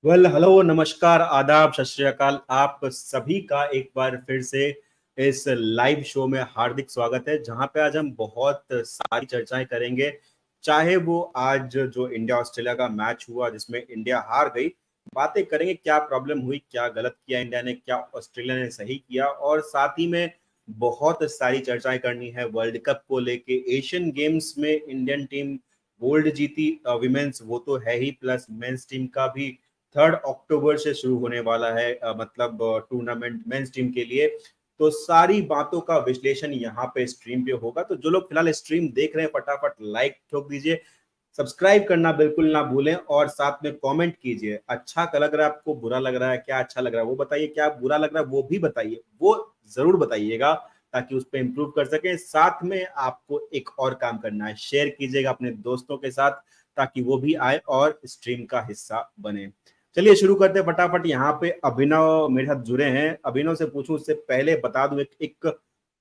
Hello, नमस्कार, आदाब, सत श्री अकाल। आप सभी का एक बार फिर से इस लाइव शो में हार्दिक स्वागत है, जहां पे आज हम बहुत सारी चर्चाएं करेंगे। चाहे वो आज जो इंडिया ऑस्ट्रेलिया का मैच हुआ जिसमें इंडिया हार गई, बातें करेंगे क्या प्रॉब्लम हुई, क्या गलत किया इंडिया ने, क्या ऑस्ट्रेलिया ने सही किया, और साथ ही में बहुत सारी चर्चाएं करनी है वर्ल्ड कप को लेके। एशियन गेम्स में इंडियन टीम गोल्ड जीती, विमेंस वो तो है ही, प्लस मेंस टीम का भी 3 अक्टूबर से शुरू होने वाला है, मतलब टूर्नामेंट मेंस टीम के लिए। तो सारी बातों का विश्लेषण यहाँ पे स्ट्रीम पे होगा। तो जो लोग फिलहाल स्ट्रीम देख रहे हैं, फटाफट लाइक ठोक दीजिए, सब्सक्राइब करना बिल्कुल ना भूलें, और साथ में कमेंट कीजिए अच्छा लग रहा है आपको, बुरा लग रहा है, क्या अच्छा लग रहा है वो बताइए, क्या बुरा लग रहा है वो भी बताइए, वो जरूर बताइएगा ताकि उस पर इम्प्रूव कर सके। साथ में आपको एक और काम करना है, शेयर कीजिएगा अपने दोस्तों के साथ ताकि वो भी आए और स्ट्रीम का हिस्सा बने। चलिए शुरू करते हैं फटाफट। यहाँ पे अभिनव मेरे साथ जुड़े हैं। अभिनव से पूछूं उससे पहले बता दूं, एक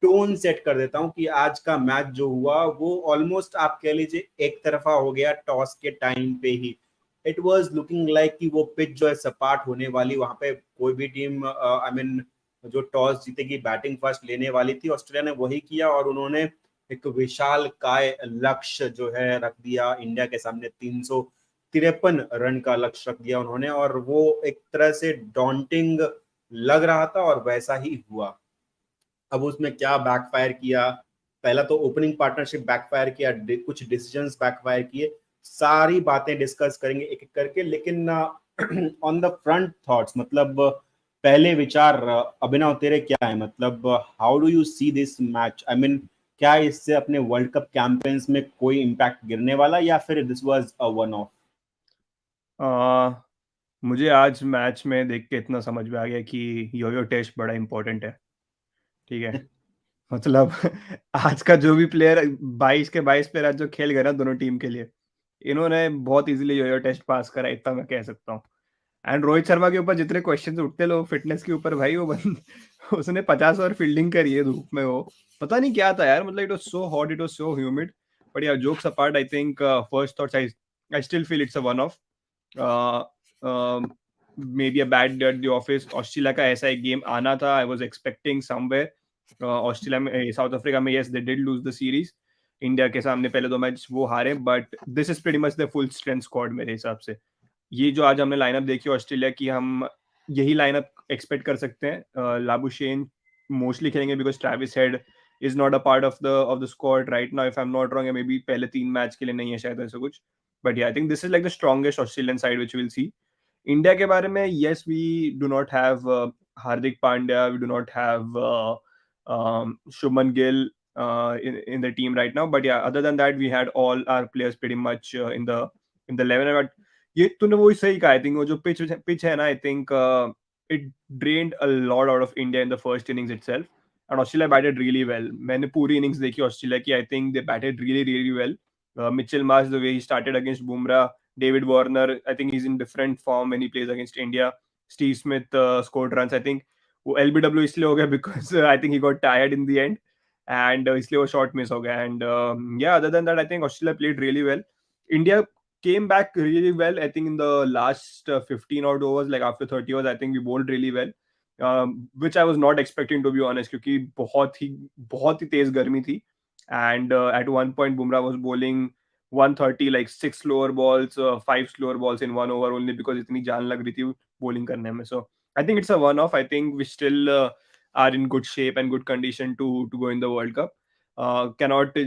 टोन सेट कर देता हूं कि आज का मैच जो हुआ वो ऑलमोस्ट आप कह लीजिए एक तरफा हो गया टॉस के टाइम पे ही। इट वाज लुकिंग लाइक कि वो पिच जो है सपाट होने वाली, वहां पे कोई भी टीम आई मीन जो टॉस जीतेगी बैटिंग फर्स्ट लेने वाली थी। ऑस्ट्रेलिया ने वही किया और उन्होंने एक विशाल काय लक्ष्य जो है रख दिया इंडिया के सामने। 353 रन का लक्ष्य रख दिया उन्होंने, और वो एक तरह से डॉन्टिंग लग रहा था और वैसा ही हुआ। अब उसमें क्या बैकफायर किया, पहला तो ओपनिंग पार्टनरशिप बैकफायर किया, कुछ डिसीजंस बैकफायर किए, सारी बातें डिस्कस करेंगे एक एक करके। लेकिन ऑन द फ्रंट थॉट्स, मतलब पहले विचार, अभिनव तेरे क्या है, मतलब how do you see this match? I mean क्या इससे अपने वर्ल्ड कप कैंपेन्स में कोई इम्पैक्ट गिरने वाला, या फिर this was a one off? आ, मुझे आज मैच में देख के इतना समझ में आ गया कि योयो टेस्ट बड़ा इंपॉर्टेंट है। ठीक है। मतलब आज का जो भी प्लेयर 22 के 22 प्लेयर आज जो खेल गए ना दोनों टीम के लिए, इन्होंने बहुत इजीली योयो टेस्ट पास करा, इतना मैं कह सकता हूँ। एंड रोहित शर्मा के ऊपर जितने क्वेश्चन उठते लोग फिटनेस के ऊपर, भाई वो बंद उसने 50 ओवर फील्डिंग करी है धूप में। वो पता नहीं क्या था यार, मतलब it was so hot, it was so humid. But यार jokes apart, I think first thoughts, I still feel it's a one off. Maybe a bad day at the office. Australia का ऐसा एक game आना था, I was expecting somewhere. Australia में, South Africa में, yes they did lose the series. India के सामने पहले 2 मैच वो हारे, but this is pretty much the full strength squad मेरे हिसाब से। ये जो आज हमने लाइनअप देखी ऑस्ट्रेलिया की, हम यही लाइनअप एक्सपेक्ट कर सकते हैं। लाबुशेन मोस्टली खेलेंगे because Travis head is not a part of the squad right now, if I am not wrong. May be पहले 3 मैच के लिए नहीं है शायद, ऐसा कुछ। But I think this is like the strongest Australian side which will see. India के बारे में, yes we do not have Hardik Pandya, we do not have Shubman Gill in the team right now, but yeah, other than that we had all our players pretty much in the 11. But ये तूने वो सही कहा, I think वो जो pitch है ना, आई think it drained a lot out of India in the first innings itself. And Australia batted really well. मैंने पूरी इनिंग्स देखी ऑस्ट्रेलिया की, I think they batted really really well. Mitchell Marsh, the way he started against Bumrah, David Warner, I think he is in different form when he plays against India. Steve Smith scored runs. I think वो LBW इसलिए हो गया because I think he got tired in the end, and इसलिए वो shot miss हो गया। And या other than that I think Australia played really well. India came back really well. I think in the last 15 odd overs, like after 30 overs, I think we bowled really well, which I was not expecting to be honest, क्योंकि बहुत ही तेज गर्मी थी। And at one point, Bumrah was bowling 130, like 6 slower balls, 5 slower balls in 1 over only because इतनी जान लग रही थी bowling करने में. So I think it's a one-off. I think we still are in good shape and good condition to go in the World Cup. Cannot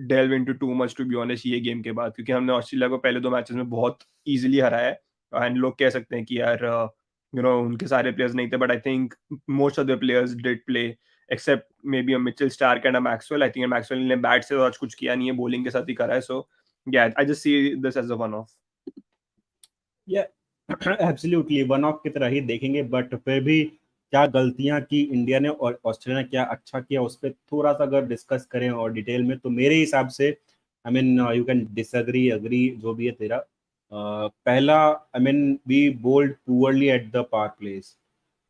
delve into too much to be honest ये game के बाद, क्योंकि हमने Australia को पहले 2 matches में बहुत easily हराया है। एंड लोग कह सकते हैं कि यार उनके सारे प्लेयर्स नहीं थे, but I think most of the players did play except maybe a Mitchell Starc and a Maxwell. I think Maxwell ने बैट से तो आज कुछ किया नहीं है, बॉलिंग के साथ ही करा है। So yeah I just see this as a one off. Yeah absolutely one off की तरह ही देखेंगे, बट फिर भी क्या गलतियां की इंडिया ने और ऑस्ट्रेलिया ने क्या अच्छा किया उस पर थोड़ा सा अगर डिस्कस करें और डिटेल में, तो मेरे हिसाब से I mean you can disagree agree जो भी है तेरा। पहला, I mean we bowled poorly at the power plays,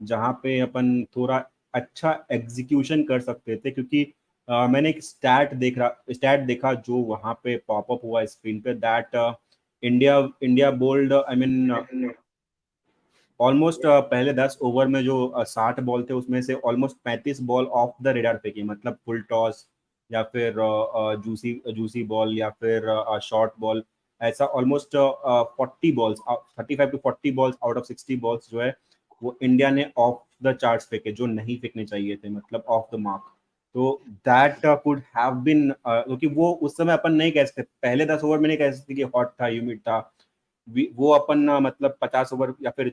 जहाँ पे अपन थोड़ा अच्छा एग्जीक्यूशन कर सकते थे, क्योंकि मैंने एक स्टैट देखा जो वहाँ पे पॉपअप हुआ स्क्रीन पे, that India India bowled I mean almost पहले 10 ओवर में जो 60 बॉल थे उसमें से almost 35 ball of the radar फेंकी, मतलब फुल टॉस या फिर जूसी जूसी बॉल या फिर शॉर्ट बॉल, ऐसा almost 40 balls, 35 to 40 balls out of 60 balls जो है वो इंडिया ने ऑफ द चार्ट्स फेंके, जो नहीं फेंकने चाहिए थे, मतलब ऑफ द मार्क। तो दैट कुड हैव बीन, क्योंकि वो उस समय अपन नहीं कह सकते, पहले 10 ओवर में नहीं कह सकते कि हॉट था, ह्यूमिड था। वो अपन मतलब 50 ओवर या फिर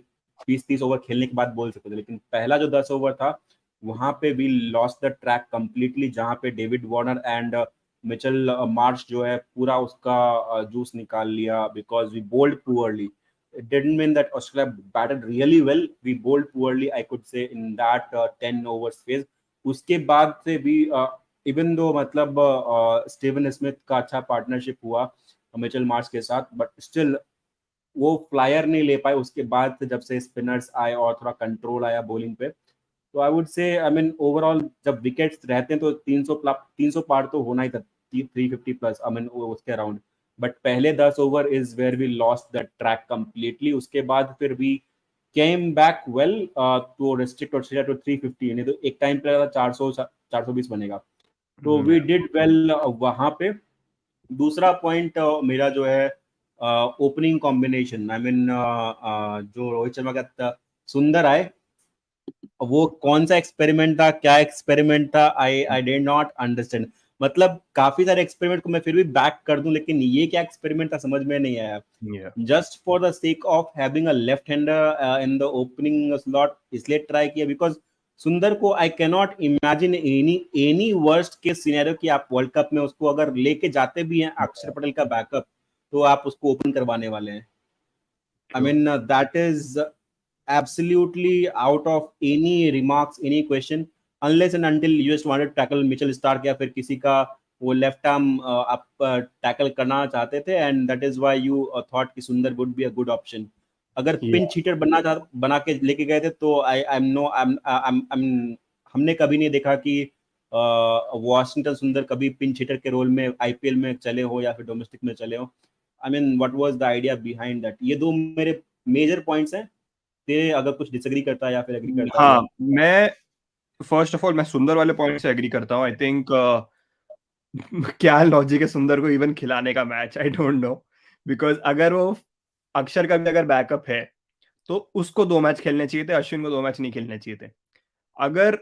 20-30 ओवर खेलने के बाद बोल सकते थे, लेकिन पहला जो 10 ओवर था वहां पे we lost the track completely, जहां पे David Warner and Mitchell Marsh जो है पूरा उसका जूस निकाल लिया, because we bowled poorly. It didn't mean that Australia batted really well. We bowled poorly, I could say, in that 10 overs phase. उसके बाद से भी इवन दो मतलब स्टीवन स्मिथ का अच्छा पार्टनरशिप हुआ मिचेल मार्श के साथ, बट स्टिल वो फ्लायर नहीं ले पाए उसके बाद से, जब से स्पिनर्स आए और थोड़ा कंट्रोल आया बॉलिंग पे। तो आई would say, I mean overall जब विकेट्स रहते हैं तो 300 पार तो होना ही था, 350 प्लस, आई मीन उसके अराउंड। बट पहले 10 over is where we lost the track completely. उसके बाद फिर we came back well to restrict Australia to 350, नहीं तो एक टाइम पे लगा था 420 बनेगा। तो वी डिड वेल वहां पे। दूसरा पॉइंट मेरा जो है ओपनिंग कॉम्बिनेशन, आई मीन जो रोहित शर्मा का सुंदर आए, वो कौन सा एक्सपेरिमेंट था, क्या एक्सपेरिमेंट था, आई आई डिड नॉट अंडरस्टैंड। मतलब काफी सारे एक्सपेरिमेंट को मैं फिर भी बैक कर दूं, लेकिन ये क्या एक्सपेरिमेंट था समझ में नहीं आया। Yeah. Just for the sake of having a left hander in the opening slot इसलिए ट्राई किया, बिकॉज सुंदर को I cannot imagine any any worst case scenario कि आप वर्ल्ड कप में उसको अगर लेके जाते भी हैं अक्षर पटेल का बैकअप, तो आप उसको ओपन करवाने वाले हैं। I True. mean, that is absolutely out of any remarks, any question, unless and until you just wanted to tackle Mitchell Stark या फिर किसी का वो लेफ्ट आर्म आप टैकल करना चाहते थे, and that is why you thought कि Sundar would be a good option. अगर पिन Yeah. चीटर बना के लेके गए थे तो I am no I am हमने कभी नहीं देखा कि वॉशिंगटन सुंदर कभी पिन चीटर के रोल में आईपीएल में चले हो या फिर डोमेस्टिक में चले हो। I mean what was the idea behind that. ये दो मेरे मेजर पॉइंट्स हैं। तेरे अगर कुछ डिसएग्री करता है या फिर एग्री करता है तो हाँ, आप। मैं फर्स्ट ऑफ ऑल मैं सुंदर वाले पॉइंट से एग्री करता हूँ। आई थिंक क्या लॉजिक है सुंदर को इवन खिलाने का match, I don't no. Because अगर वो अक्षर का भी अगर बैकअप है तो उसको 2 मैच खेलने चाहिए थे, अश्विन को 2 मैच नहीं खेलने चाहिए थे। अगर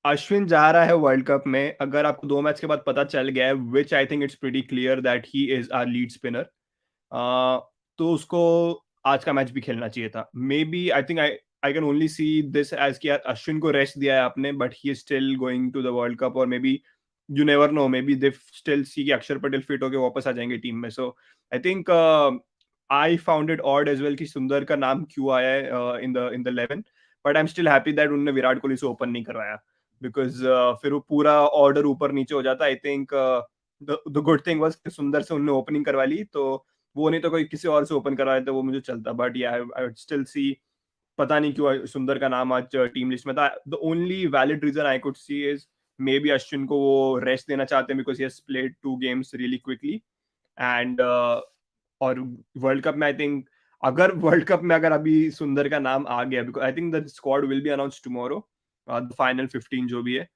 अश्विन जा रहा है वर्ल्ड कप में, अगर आपको 2 मैच के बाद पता चल गया है, which I think it's pretty clear that he is our lead spinner, तो उसको आज का मैच भी खेलना चाहिए था। Maybe I think I can only see this as कि यार अश्विन को रेस्ट दिया है आपने, but he is still going to the world cup, और maybe you never know, maybe they still see कि अक्षर पटेल फिट होके वापस आ जाएंगे टीम में। So I think I found it odd as well कि सुंदर का नाम क्यों आया है in the 11, but I am still happy that उन्होंने विराट कोहली से ओपन नहीं करवाया, बिकॉज फिर वो पूरा ऑर्डर ऊपर नीचे हो जाता। आई think the good thing was कि सुंदर से उन्होंने ओपनिंग करवा ली, तो वो नहीं तो कोई किसी और से ओपन करवाए तो वो मुझे चलता, बट या आई वुड स्टिल सी, पता नहीं क्यों सुंदर का नाम आज टीम लिस्ट में था। The only valid reason I could see is maybe Ashwin को वो रेस्ट देना चाहते हैं, because he has played 2 games really quickly, and और वर्ल्ड कप में आई थिंक अगर वर्ल्ड कप में अगर अभी सुंदर का नाम आ गया, because I think the squad will be announced tomorrow, the final 15 जो भी है,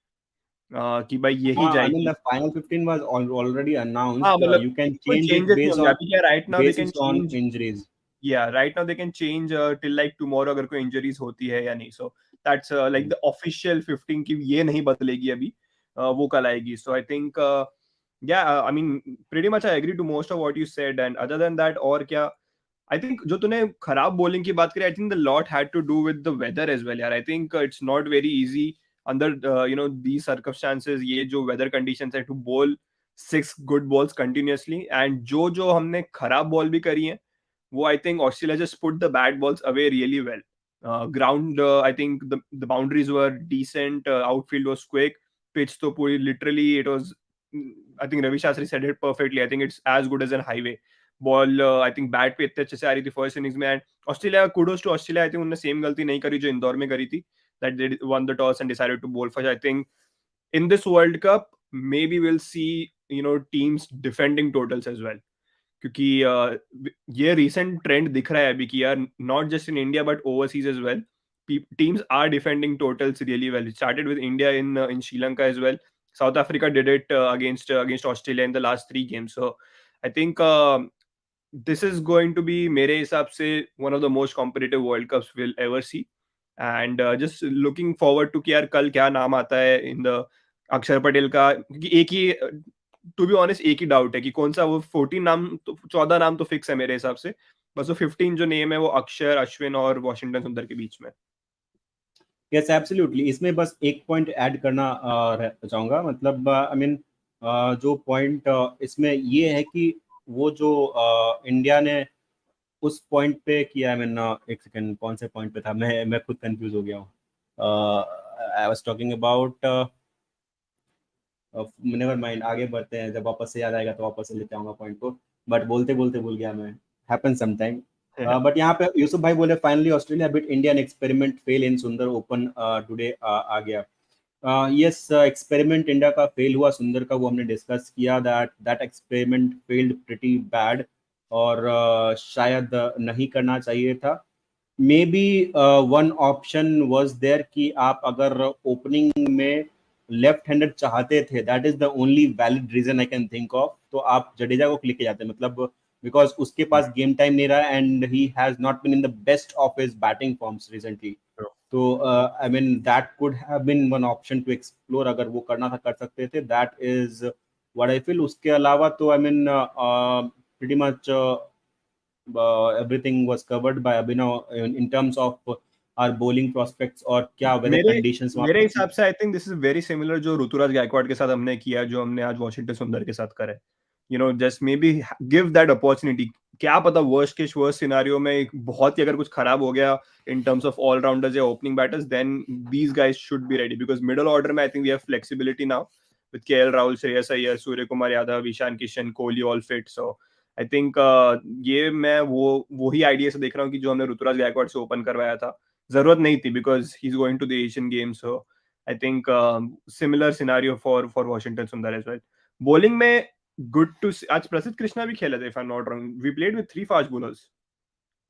कि भाई यही हाँ, आई मीन जाएगी। द फाइनल 15 वाज ऑलरेडी हाँ, अनाउंस्ड, मतलब यू कैन कोई चेंज इट चेंजेस नहीं होंगे अभी, क्या right now they can basis on change. Injuries. Yeah, right now they can change till like tomorrow अगर कोई injuries होती है या नहीं, so that's like the official 15 की ये नहीं बदलेगी अभी, वो कल आएगी। So I think yeah, I mean pretty much I agree to most of what you said, and other than that और क्या, I think जो तूने खराब बॉलिंग की बात करी, I think the lot had to do with the weather as well यार। I think it's not very easy under you know these circumstances, ये जो weather conditions है, to bowl 6 good balls continuously, and जो हमने खराब ball भी करी है वो I think Australia just put the bad balls away really well. Ground, I think the boundaries were decent. Outfield was quick. Pitch to puri literally it was. I think Ravi Shastri said it perfectly. I think it's as good as a highway. Ball, I think bat पे इतने अच्छे से आ रही थी first innings में, and Australia, kudos to Australia, I think उन्होंने same गलती नहीं करी जो इंदौर में करी थी, that they won the toss and decided to bowl first. I think in this World Cup, maybe we'll see, you know, teams defending totals as well. क्योंकि ये रिसेंट ट्रेंड दिख रहा है अभी कि यार not just in India but overseas as well, teams are defending totals really well. It started with India in Sri Lanka as well. South Africa did it against Australia in the last 3 games. So I think this is going to be मेरे हिसाब से one of the most competitive World Cups we'll ever see. And just looking forward to कि यार कल क्या नाम आता है in the अक्षर पटेल का, क्योंकि एक ही टू बी ऑनेस्ट एक ही डाउट है कि कौन सा वो 14 नाम तो 14 नाम तो फिक्स है मेरे हिसाब से, बस वो 15 जो नेम है वो अक्षर, अश्विन और वॉशिंगटन सुंदर के बीच में। यस एब्सोल्युटली, इसमें बस एक पॉइंट ऐड करना चाहूँगा, मतलब आई मीन जो पॉइंट इसमें ये है कि वो जो इंडिया ने उस पॉइंट पे किया, आई मीन एक सेकंड कौन से पॉइंट पे था, मैं खुद कंफ्यूज हो गया हूँ। I was talking about, never mind, आगे बढ़ते हैं, जब वापस से याद आएगा तो वापस से लेते आऊंगा पॉइंट को, बट बोलते बोलते भूल गया मैं, हैपन समटाइम। बट यहाँ पे यूसुफ भाई बोले finally Australia beat Indian experiment fail in Sundar open today आ गया। यस, एक्सपेरिमेंट इंडिया का फेल हुआ सुंदर का, वो हमने डिस्कस किया, that that experiment failed pretty bad, और शायद नहीं करना चाहिए था। Maybe one option was there कि आप अगर ओपनिंग में लेफ्ट हैंडर चाहते थे, that is the only valid reason I can think of, तो आप जडेजा को लेके जाते, मतलब बिकॉज उसके पास गेम टाइम नहीं रहा and he has not been in the best of his batting forms recently. तो I mean that could have been one option to explore, अगर वो करना था कर सकते थे, that is what I feel. उसके अलावा तो I mean pretty much everything was covered by Abhinav in terms of our bowling prospects और क्या weather मेरे conditions वहाँ मेरे पे थी। हिसाब से I think this is very similar जो ऋतुराज गायकवाड़ के साथ हमने किया, जो हमने आज वॉशिंगटन सुंदर के साथ करा है। Just may be give that opportunity. क्या पता वर्स्ट के वर्स्ट सिनारियो में बहुत ही अगर कुछ खराब हो गया इन टर्म्स ऑफ ऑलराउंडर्स या opening batters, then these guys should be ready, because middle order में I think we have flexibility now with KL Rahul, Shreyas Iyer, Surya Kumar Yadav, Ishan Kishan, Kohli all fit. So I think ये मैं वही आइडिया से देख रहा हूँ कि जो हमने ऋतुराज गायकवाड़ से ओपन करवाया था, जरूरत नहीं थी because he is going to the Asian Games. So I think similar scenario for Washington Sundar as well. Bowling में गुड टू, आज प्रसिद्ध कृष्णा भी खेले थे if I am not wrong, we played with 3 fast bowlers,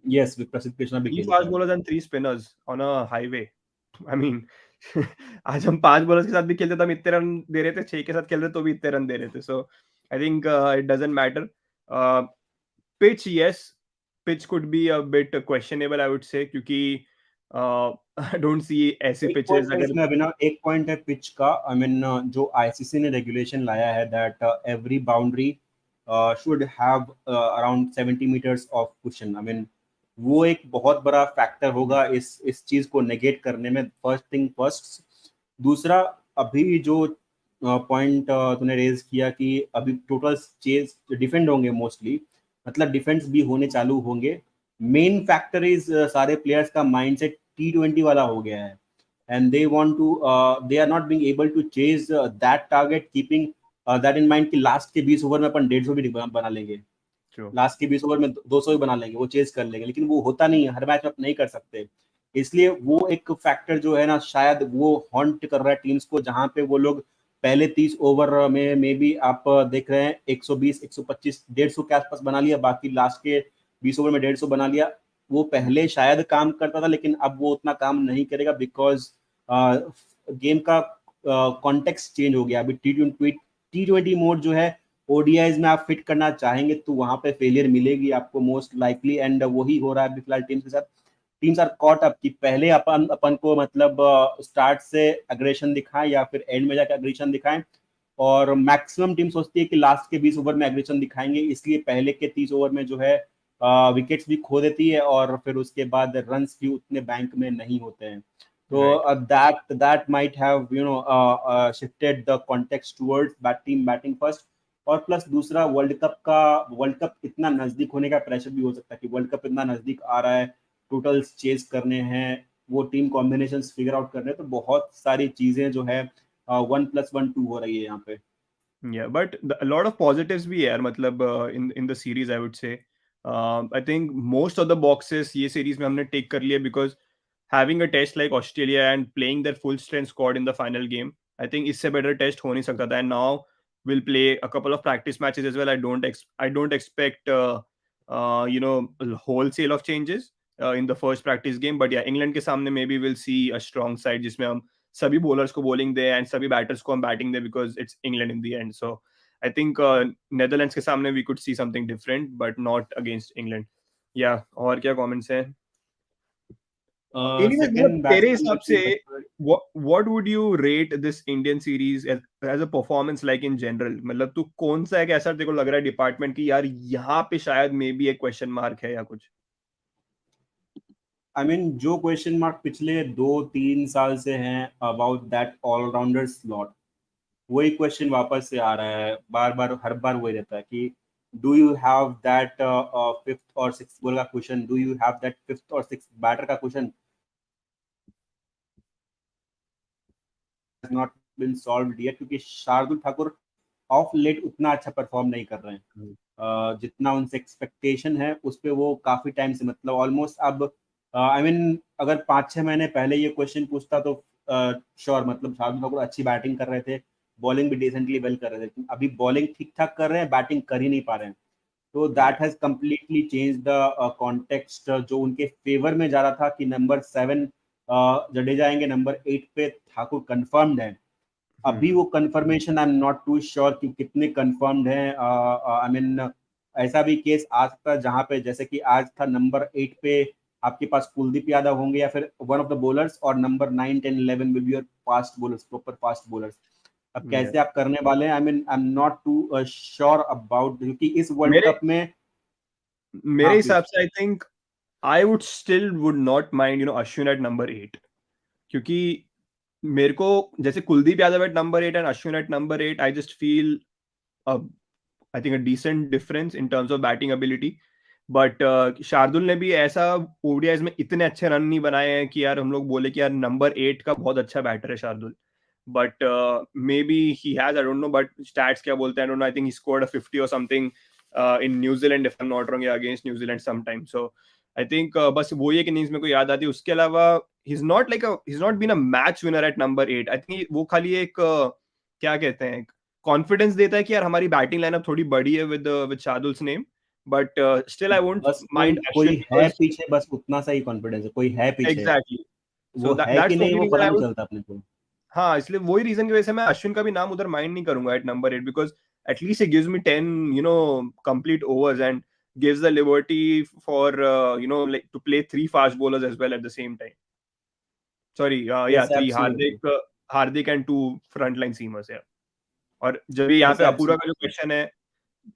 Yes, with प्रसिद्ध कृष्णा भी three खेले थे fast आज। Bowlers and 3 spinners on a highway. I mean आज हम 5 बॉलर्स के साथ भी खेलते तो हम इतने रन दे रहे थे, 6 के साथ खेल रहे तो भी इतने रन दे रहे थे। So I think it doesn't matter. Pitch, yes, pitch could be a bit questionable I would say, क्योंकि I don't see ऐसे एक pitches पॉइंट है अगर इसमें अभिनव, एक पॉइंट है पिच का, आई मीन जो आईसीसी ने रेगुलेशन लाया है that every boundary should have around 70 metres of cushion, I mean वो एक बहुत बड़ा फैक्टर होगा इस चीज को नेगेट करने में, फर्स्ट थिंग फर्स्ट। दूसरा, अभी जो पॉइंट तूने रेज किया कि अभी टोटल चेज डिफेंड होंगे मोस्टली, मतलब डिफेंस भी होने चालू होंगे। मेन फैक्टर इज सारे प्लेयर्स का माइंडसेट T20 वाला हो गया है, and they want to they are not being able to chase that target, keeping that in mind कि लास्ट के 20 ओवर में अपन 150 भी बना लेंगे, True. लास्ट के 20 ओवर में 200 भी बना लेंगे, वो चेज कर लेंगे, लेकिन वो होता नहीं है, हर मैच में आप नहीं कर सकते। इसलिए वो एक फैक्टर जो है ना, शायद वो हॉन्ट कर रहा है टीम्स को, जहां पे वो लोग पहले 30 ओवर में मे बी आप देख रहे हैं 120, 125, 150 के आसपास बना लिया, बाकी लास्ट के 20 ओवर में 150 बना लिया। वो पहले शायद काम करता था, लेकिन अब वो उतना काम नहीं करेगा, बिकॉज गेम का कॉन्टेक्स्ट चेंज हो गया। अभी टी ट्वेंटी मोड जो है, ओडीआईज में आप फिट करना चाहेंगे तो वहां पे फेलियर मिलेगी आपको मोस्ट लाइकली, एंड वही हो रहा है अभी फिलहाल टीम के साथ। टीम्स आर कॉट अप कि पहले अपन अपन को मतलब स्टार्ट से अग्रेशन दिखाएं या फिर एंड में जाकर अग्रेशन दिखाएं, और मैक्सिमम टीम सोचती है कि लास्ट के 20 ओवर में अग्रेशन दिखाएंगे, इसलिए पहले के 30 ओवर में जो है विकेट्स भी खो देती है, और फिर उसके बाद रन्स भी उतने बैंक में नहीं होते हैं। Right. तो that might have shifted the context towards batting first. और प्लस दूसरा, वर्ल्ड कप इतना नजदीक होने का प्रेशर भी हो सकता है कि वर्ल्ड कप इतना नजदीक आ रहा है, टोटल्स चेज करने हैं, वो टीम कॉम्बिनेशन फिगर आउट करने हैं, तो बहुत सारी चीजें जो है 1+1 2 हो रही है यहाँ पे। Yeah, but a lot of positives भी है यार, मतलब in the series I would say. I think most of the boxes ये series में हमने take कर लिया, because having a test like Australia and playing their full strength squad in the final game, I think इससे better test हो नहीं सकता था। And now will play a couple of practice matches as well. I don't expect you know, wholesale of changes in the first practice game. But yeah, England के सामने maybe we'll see a strong side जिसमें हम सभी bowlers को bowling they and सभी batters को हम batting they, because it's England in the end. So I think Netherlands के सामने we could see something different, but not against England. Yeah, और क्या comments हैं? Anyways, मतलब सेकंड तेरे बैट्समैन हिसाब will say be better. what would you rate this Indian series as a performance like in general? मतलब तू कौन सा एक ऐसा तेरे को लग रहा है डिपार्टमेंट की यार यहाँ पे शायद मे बी एक क्वेश्चन मार्क है या कुछ? आई मीन जो क्वेश्चन मार्क पिछले 2-3 साल से हैं अबाउट दैट ऑलराउंडर स्लॉट, वही क्वेश्चन वापस से आ रहा है बार बार, हर बार वही रहता है कि do you have that fifth और सिक्स बॉल का question, do you have that fifth और सिक्स बैटर का question not been solved yet, क्योंकि शार्दुल ठाकुर ऑफ लेट उतना अच्छा परफॉर्म नहीं कर रहे हैं जितना उनसे एक्सपेक्टेशन है उस पे। वो काफी टाइम से, मतलब ऑलमोस्ट अब आई मीन अगर 5-6 महीने पहले ये क्वेश्चन पूछता तो श्योर, मतलब शार्दुल ठाकुर अच्छी बैटिंग कर रहे थे, बॉलिंग भी डिसेंटली वेल कर रहे थे, लेकिन अभी बॉलिंग ठीक ठाक कर रहे हैं, बैटिंग कर ही नहीं पा रहे हैं। तो that has completely change the context. जो उनके फेवर में जा रहा था कि नंबर 7 जडेजा आएंगे, नंबर 8 पे ठाकुर कंफर्म्ड है, अभी वो confirmation I am not too sure कि कितने कंफर्म्ड हैं। आई मीन ऐसा भी केस आज था जहां पे, जैसे कि आज था नंबर 8 पे आपके पास कुलदीप यादव होंगे या फिर वन ऑफ द बॉलर्स, और number 9, 10, 11 will be your fast bowlers, proper fast bowlers. अब Yeah. कैसे आप करने वाले हैं, I mean I am not too sure about, क्योंकि इस वर्ल्ड मेरे कप में। मेरे हाँ हिसाब प्लीज। से I think I would still would not mind you know Ashwin at number 8, क्योंकि मेरे को जैसे Kuldeep Yadav at number 8 and Ashwin at number 8, I just feel I think a decent difference in terms of batting ability. But Shardul ने भी ऐसा ODIs में इतने अच्छे रन नहीं बनाए हैं कि यार हम लोग बोले कि यार नंबर 8 का बहुत अच्छा बैटर है Shardul. But maybe he has, I don't know, but stats क्या बोलते हैं, I don't know, I think he scored a 50 और something in New Zealand if I am not wrong, या against New Zealand some time. So I think बस वो एक innings मेरे को याद आती है. उसके अलावा he's not been a match winner at number 8. I think वो खाली एक क्या कहते हैं, कॉन्फिडेंस देता है कि यार हमारी बैटिंग लाइनअप थोड़ी बड़ी है with Shardul's name. But still I won't बस कोई माइंड कोई अश्विन है बिकॉज पीछे, बस उतना सा ही कॉन्फिडेंस है, कोई है पीछे, एग्जैक्टली. सो वो है कि दैट्स द नहीं ओनली वो रीजन पता आई नहीं वुड. चलता अपने को। हाँ, इसलिए वही रीजन की वजह से मैं अश्विन का भी नाम उधर माइंड नहीं करूंगा at number 8, because at least it gives me 10 you know complete overs and gives the liberty for you know, like to play three fast bowlers as well at the same time. Sorry, yeah, yes three, absolutely. Hardik and two frontline seamers, yeah. और जब ये यहाँ yes पे अपूर्वा का जो absolutely. Question है,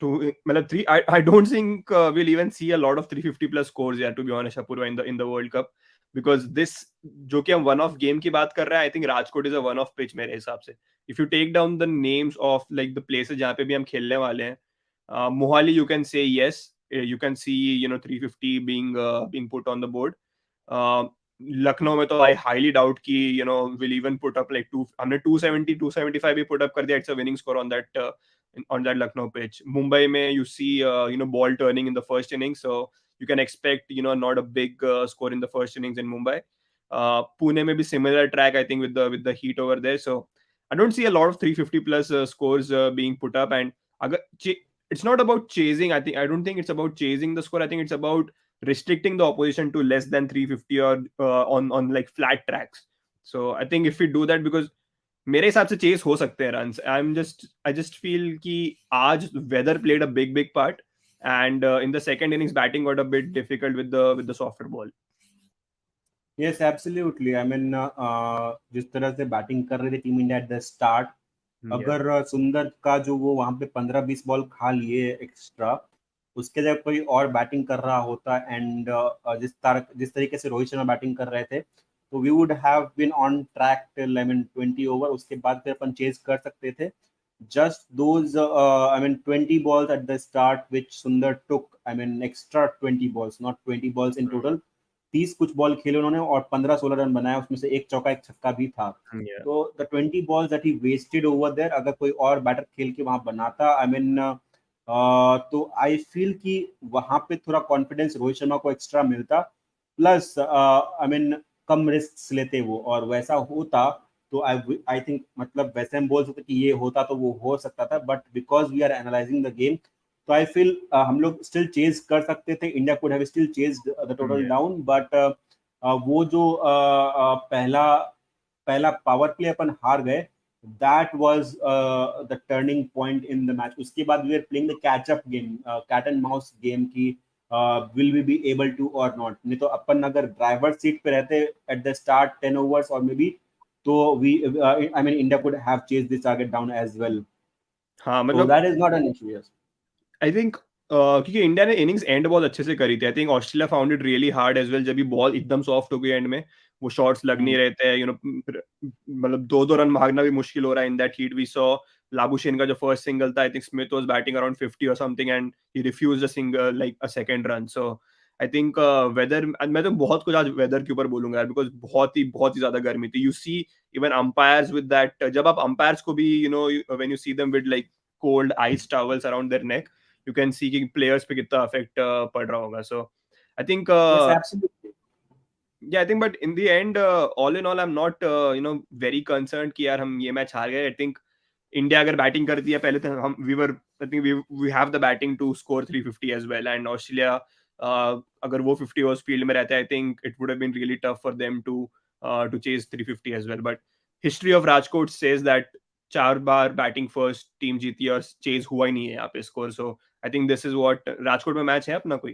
to मतलब three, I don't think we'll even see a lot of 350 plus scores, yeah, to be honest, Apurva, in the World Cup, because this जो कि हम वन ऑफ गेम की बात कर रहे हैं, I think Rajkot is a one off pitch मेरे हिसाब से. If you take down the names of like the places जहाँ पे भी हम खेलने वाले हैं, Mohali you can say yes, you can see you know 350 being put on the board. Lucknow में तो आई हाईली डाउट कि you know will even put up like to, हमने 270 275 भी पुट अप कर दिया, it's a winning score on that on that Lucknow pitch. Mumbai mein you see you know, ball turning in the first inning, so you can expect you know not a big score in the first innings in Mumbai. Pune may be similar track, I think, with the heat over there, so I don't see a lot of 350 plus scores being put up. And it's not about chasing. I don't think it's about chasing the score. I think it's about restricting the opposition to less than 350 or on like flat tracks. So I think if we do that, because मेरे हिसाब से chess हो सकते हैं runs. आई just feel कि आज weather played a big part, and in the second innings batting got a bit difficult with the softer ball. Yes absolutely. I mean जिस तरह से बैटिंग कर रही थी team India at the start, या अगर सुंदर का जो वो वहां पे 15-20 बॉल खा लिए एक्स्ट्रा, उसके जगह कोई और बैटिंग कर रहा होता, एंड जिस तरीके से रोहित शर्मा बैटिंग कर रहे थे, तो we would have been on track till I mean 20 over. उसके बाद फिर अपन चेज कर सकते थे। Just those I mean 20 balls at the start which Sundar took, I mean extra 20 balls, not 20 balls in total, 30 कुछ बॉल खेले उन्होंने और 15-16 रन बनाया, उसमें से एक चौका एक छक्का भी था। या तो the 20 balls that he wasted over there, अगर कोई और बैटर खेल के वहां बनाता, आई मीन तो आई फील कि वहां पे थोड़ा कॉन्फिडेंस रोहित शर्मा को एक्स्ट्रा मिलता, plus I mean come risk लेते वो, और वैसा होता तो आई थिंक मतलब वैसे हम बोल सकते कि ये होता तो वो हो सकता था, but because we are analysing the game, तो आई फील हम लोग स्टिल चेज कर सकते थे, India could have still chase the total Yeah. Down, but वो जो पहला पहला पावर प्ले अपन हार गए, that was the turning point in the match. उसके बाद we are playing the catch up game, cat and mouse game की, will we be able to और नॉट। नहीं तो अपन अगर ड्राइवर सीट पे रहते एट द स्टार्ट 10 ओवर्स और मे बी, तो we I mean India could have chase this target down as well, हाँ so मतलब that is not an issue, yes. I think क्योंकि इंडिया ने इनिंग्स एंड बहुत अच्छे से करी थी, I think Australia found it really hard as well, जब भी बॉल एकदम सॉफ्ट हो गई एंड में, वो शॉट्स लग नहीं रहे थे, मतलब 2-2 रन मारना भी मुश्किल हो रहा है in that heat. We saw Labuschagne का जो फर्स्ट सिंगल था, I think Smith was batting around 50 और something and he refused a single like a second run. So I think weather, मैं तो बहुत कुछ आज वेदर के ऊपर बोलूंगा यार, बिकॉज बहुत ही ज्यादा गर्मी थी। You see even umpires with that, जब आप अंपायर्स को भी when you see them with like cold ice towels around their neck, you can see कि players पे कितना affect पड़ रहा होगा। So I think Yes, absolutely. yeah, I think but in the end all in all I'm not very concerned कि यार हम ये मैच हार गए। I think इंडिया अगर बैटिंग करती है पहले, तो हम we have the batting to score 350 as well, and Australia अगर वो 50 ओवर्स फील्ड में रहता है, I think it would have been really tough for them to chase 350 as well. But history of Rajkot says that 4 बार batting first team जीती है और chase हुआ ही नहीं है यहाँ पे score. So I think this is what Rajkot में मैच है अपना कोई।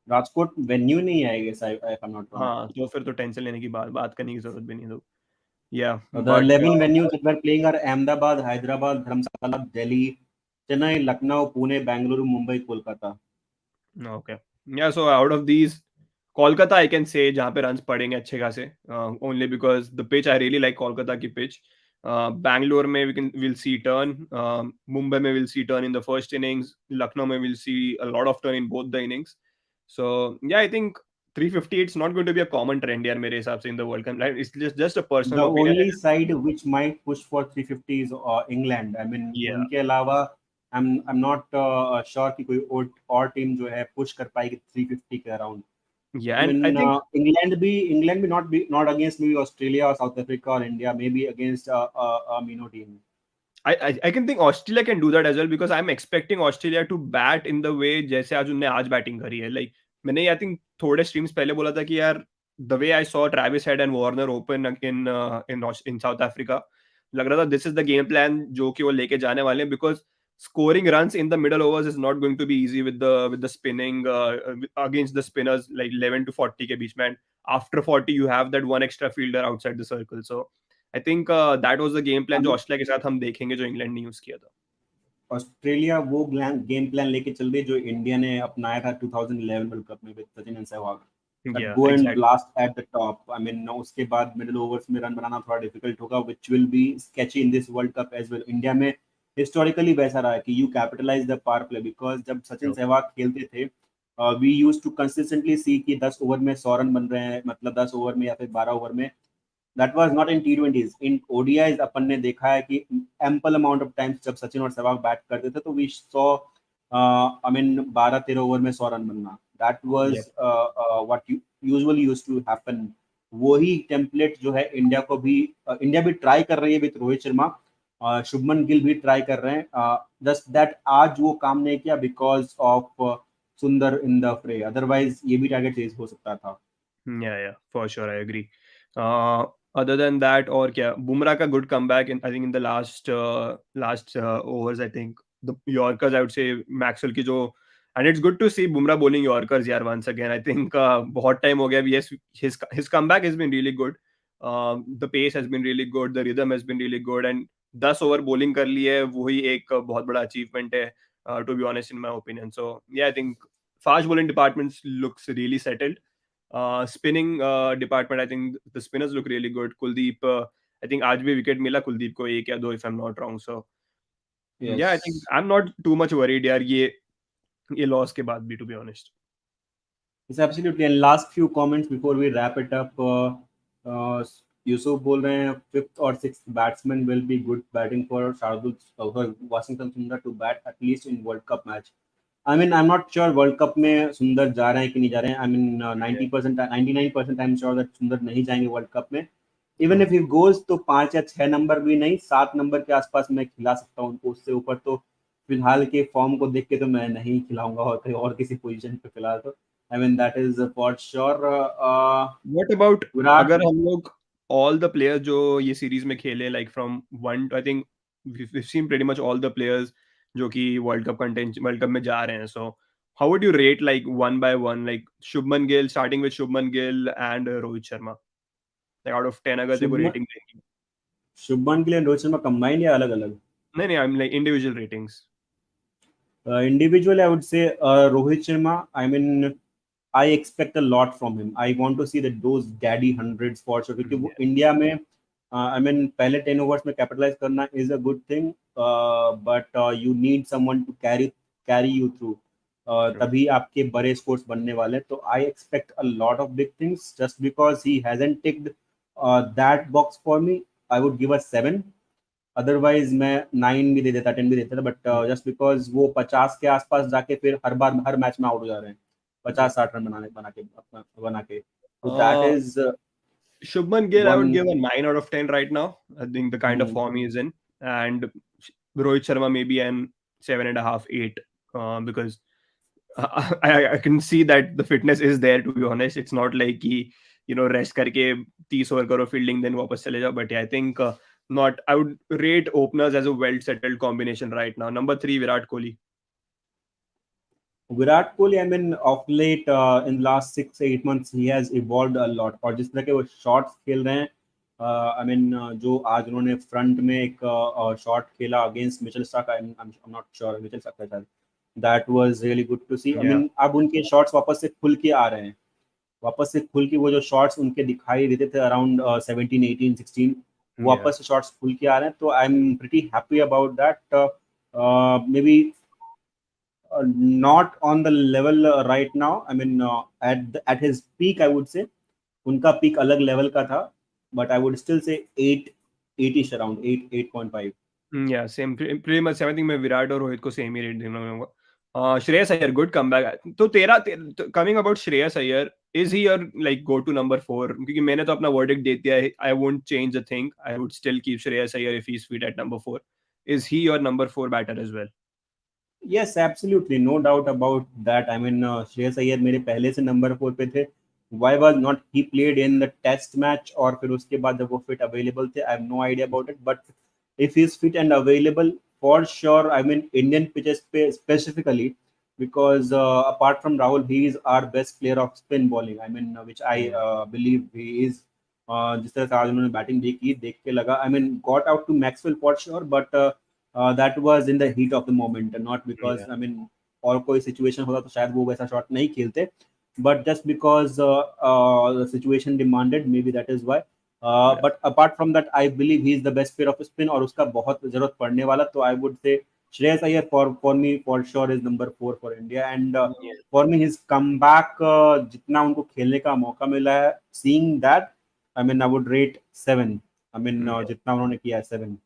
राजकोट वेन्यू नहीं आएगा, if I'm not wrong. हाँ तो फिर तो टेंशन लेने की बात करने की जरूरत भी नहीं है। या The but 11 venues that we're playing are Ahmedabad, Hyderabad, Dharamsala, Delhi, Chennai, Lucknow, Pune, Bangalore, Mumbai, Kolkata. Okay yeah so out of these Kolkata I can say जहाँ पे रन्स पड़ेंगे अच्छे खासे, only because the pitch I really like Kolkata की pitch. Bangalore में will see turn, Mumbai में will see turn in the first innings, Lucknow में will see a lot of turn in both the innings. So yeah I think 350 it's not going to be a common trend यार मेरे हिसाब से in the world cup. It's just a personal The only opinion. side which might push for 350 is England. I mean, या उनके अलावा I'm not sure कि कोई और टीम जो है पुश कर पाएगी 350 के अराउंड। या I and I mean, think England be not against maybe Australia or South Africa or India, maybe against a Mino team. I can think Australia can do that as well, because I'm expecting Australia to bat in the way जैसे आज उनने आज batting करी है। Like मैंने I think थोड़े streams पहले बोला था कि यार the way I saw Travis Head and Warner open in South Africa, लग रहा था this is the game plan जो कि वो लेके जाने वाले हैं, because scoring runs in the middle overs is not going to be easy with the spinning against the spinners like 11 to 40 के बीच में, and after 40 you have that one extra fielder outside the circle. So I think that was the game plan जो Australia के साथ हम देखेंगे, जो England ने use किया था। ऑस्ट्रेलिया वो गेम प्लान लेके चल रही जो इंडिया ने अपनाया था 2011 वर्ल्ड कप में with Sachin and Sehwag, that yeah go and exactly. Blast at the top. I mean उसके बाद मिडिल ओवर्स में रन बनाना थोड़ा डिफिकल्ट होगा, which will be sketchy in this world cup as well. India में हिस्टोरिकली वैसा रहा है कि you capitalize the power play, because जब सचिन सहवाग खेलते थे we use to consistently see कि 10 ओवर में 100 रन बन रहे हैं, मतलब 10 ओवर में या फिर 12 ओवर में। That was not in T20s, in ODIs अपन ने देखा है कि एम्पल अमाउंट ऑफ टाइम्स जब सचिन और सहवाग बैट करते थे तो we saw I mean 12-13 over में 100 रन बनना। That was what usually used to happen. वही टेम्पलेट जो है इंडिया को भी इंडिया भी ट्राई कर रही है विद रोहित शर्मा, शुभमन गिल भी ट्राई कर रहे हैं, जस्ट दैट आज वो काम नहीं किया बिकॉज ऑफ सुंदर इन द फ्रे, अदरवाइज ये भी टारगेट चेज हो सकता था। या for sure I agree. Other than that और क्या, बुमराह का good comeback in I think in the last overs, I think the yorkers I would say Maxwell की जो, and it's good to see Bumrah bowling yorkers यार once again. I think बहुत time हो गया, yes his comeback has been really good, the pace has been really good, the rhythm has been really good, and 10 over bowling कर ली है, वही एक बहुत बड़ा अचीवमेंट है to be honest in my opinion. So yeah I think fast bowling department looks really settled. Spinning department, I think the spinners look really good. Kuldeep, I think आज भी विकेट मिला कुलदीप को, एक या दो if I'm not wrong. So yeah, I think Yes. I'm not too much worried यार ये loss के बाद भी, to be honest. Yes, absolutely. And last few comments before we wrap it up. Yusuf बोल रहे हैं फिफ्थ और sixth batsman will be good batting for Shardul Washington Sundar to bat at least in world cup match. I mean I am not sure world cup में सुंदर जा रहे हैं कि नहीं जा रहे हैं। I mean Yeah. 90%, 99% I am sure that सुंदर नहीं जाएंगे वर्ल्ड कप में, even True. If he goes तो 5 या 6 नंबर भी नहीं, 7 नंबर के आसपास मैं खिला सकता हूँ उनको, उससे ऊपर तो फिलहाल के फॉर्म को देख के तो मैं नहीं खिलाऊंगा, और कहीं और किसी पोजीशन पे फिलहाल तो I mean that is for sure. What about Virat. अगर हम लोग all the players जो ये सीरीज में खेले, like from one to I think we've seen pretty much all the players जो कि वर्ल्ड कप में जा रहे हैं, so how would you rate like one by one, like Shubman Gill, starting with Shubman Gill and Rohit Sharma, like out of 10 अगर तेरे को Shubman rating देंगी? शुभमन के लिए रोहित शर्मा कंबाइंड या अलग अलग? नहीं नहीं, I'm like individual ratings. Individually, I would say Rohit Sharma. I mean, I expect a lot from him. I want to see that those daddy hundreds for sure. क्योंकि वो Yeah, इंडिया में I mean पहले 10 overs में capitalise करना is a good thing, but you need someone to carry you through, true. तभी आपके बड़े scores बनने वाले। तो I expect a lot of big things, just because he hasn't ticked that box for me I would give a 7। Otherwise मैं 9 भी दे देता, 10 भी देता था, बट Yeah. जस्ट बिकॉज वो 50 के आसपास जाके फिर हर बार हर मैच में आउट हो जा रहे हैं, Yeah. 50-60 रन बना के, तो that Uh, is Shubman Gill, I one. would give a 9 out of 10 right now. I think the kind of form he is in. And Rohit Sharma maybe an 7.5, 8. Because I can see that the fitness is there, to be honest. It's not like he, rest करके 30 over करो fielding then वापस चले जाओ. But yeah, I think not. I would rate openers as a well settled combination right now. Number 3, Virat Kohli. Virat Kohli, I mean of late in last 6 से 8 months he has evolved a lot, और जिस तरह के वो shots खेल रहे हैं, I mean जो आज उन्होंने फ्रंट में एक शॉट खेला against Mitchell Starc, I am not sure, Mitchell Starc था शायद, that was really good to see. I Yeah. Mean अब उनके शॉट्स वापस से खुल के आ रहे हैं, वापस से खुल के वो जो शॉट्स उनके दिखाई देते थे अराउंड 17, 18, 16, Yeah. वापस से शॉट्स खुल के आ रहे हैं, तो I am pretty happy about that. May be not on the level right now. I mean, at his peak, I would say उनका पीक अलग लेवल का था, but I would still say 8-ish, around 8.5. Yeah, same. Pretty much same. I think मैं विराट और रोहित को same ही rate दूंगा। Shreyas Iyer, good comeback. तो coming about Shreyas Iyer, is he your like go to number 4? क्योंकि मैंने तो अपना वर्डिक्ट दे दिया है। I won't change a thing, I would still keep Shreyas Iyer if he is fit at number 4। Is he your number 4 batter as well? Yes, absolutely, no doubt about that. I mean, Shreyas Iyer मेरे पहले से number 4 पे थे। Why was not he played in the test match, और फिर उसके बाद जब वो फिट अवेलेबल थे, I have no idea about it. But if he is fit and available, for sure, I mean Indian pitches पे specifically, because apart from Rahul, he is our best player of spin bowling. I mean, which I Yeah, believe he is. जिस तरह से आज उन्होंने batting देखी, देख के लगा, I mean got out to Maxwell for sure, but that was in the heat of the moment, not because yeah, I mean और कोई सिचुएशन होता तो शायद वो वैसा शॉट नहीं खेलते, but just because the situation demanded, maybe that is why. yeah, But apart from that, I believe he is the best player of spin, और उसका बहुत जरूरत पड़ने वाला, तो I would say Shreyas Iyer for me for sure is number 4 for India, and yeah, for me his comeback, जितना उनको खेलने का मौका मिला है, seeing that, I mean I would rate 7. I mean yeah. जितना उन्होंने किया है 7.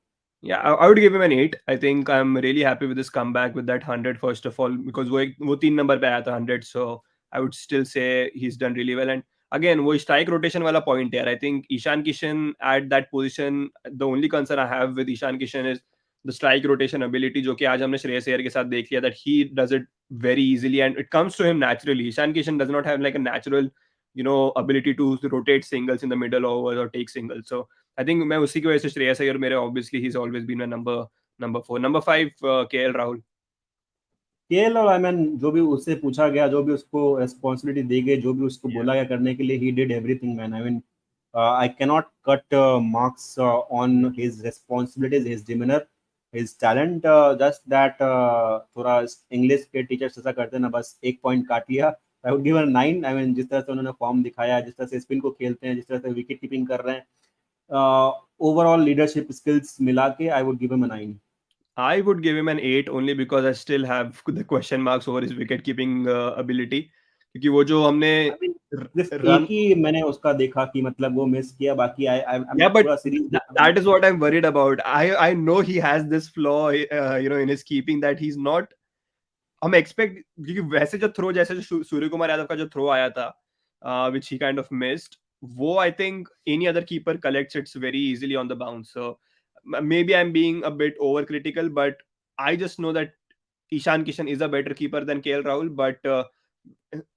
Yeah, I would give him an 8. I think I'm really happy with his comeback with that 100 first of all, because वो 3 नंबर पे आया था 100, so I would still say he's done really well. And again वो strike rotation वाला point यार, I think Ishan Kishan at that position, the only concern I have with Ishan Kishan is the strike rotation ability, जो कि आज हमने श्रेयस अय्यर के साथ देख लिया, that he does it very easily and it comes to him naturally. Ishan Kishan does not have like a natural, ability to rotate singles in the middle overs or take singles. So I think मैं उसी की वजह से श्रेयस अय्यर मेरे, obviously he's always been my number 4. Number 5, KL Rahul. KL, और आई mean जो भी उससे पूछा गया, जो भी उसको रिस्पॉन्सिबिलिटी दी गई, जो भी उसको Yeah, बोला गया करने के लिए, he did everything man. I mean I cannot cut marks on yeah, his responsibilities, his demeanour, his talent, just that थोड़ा इंग्लिश के टीचर्स ऐसा करते हैं ना, बस एक पॉइंट काट लिया। आई would give a 9। I mean जिस तरह से उन्होंने फॉर्म दिखाया है, जिस तरह से स्पिन को खेलते हैं, जिस तरह से विकेट कीपिंग कर रहे हैं, ओवरऑल लीडरशिप स्किल्स मिला के आई would give him a 9। I would give him an 8 only because I still have the question marks over his wicket keeping ability. क्योंकि वो जो हमने आई मीन सिर्फ एक रन, ही मैंने उसका देखा कि मतलब वो मिस किया, बाकी आई आई yeah, but पूरा सीरीज देखा मैंने। that is what I'm worried about. I know he has this flaw, in his keeping, that he's not, हम एक्सपेक्ट, क्योंकि वैसे जो थ्रो, जैसे जो सूर्य कुमार यादव का जो थ्रो आया था, which he kind of missed, wo I think any other keeper collects it very easily on the bounce. So maybe I'm being a bit overcritical, but I just know that Ishan Kishan is a better keeper than KL Rahul, but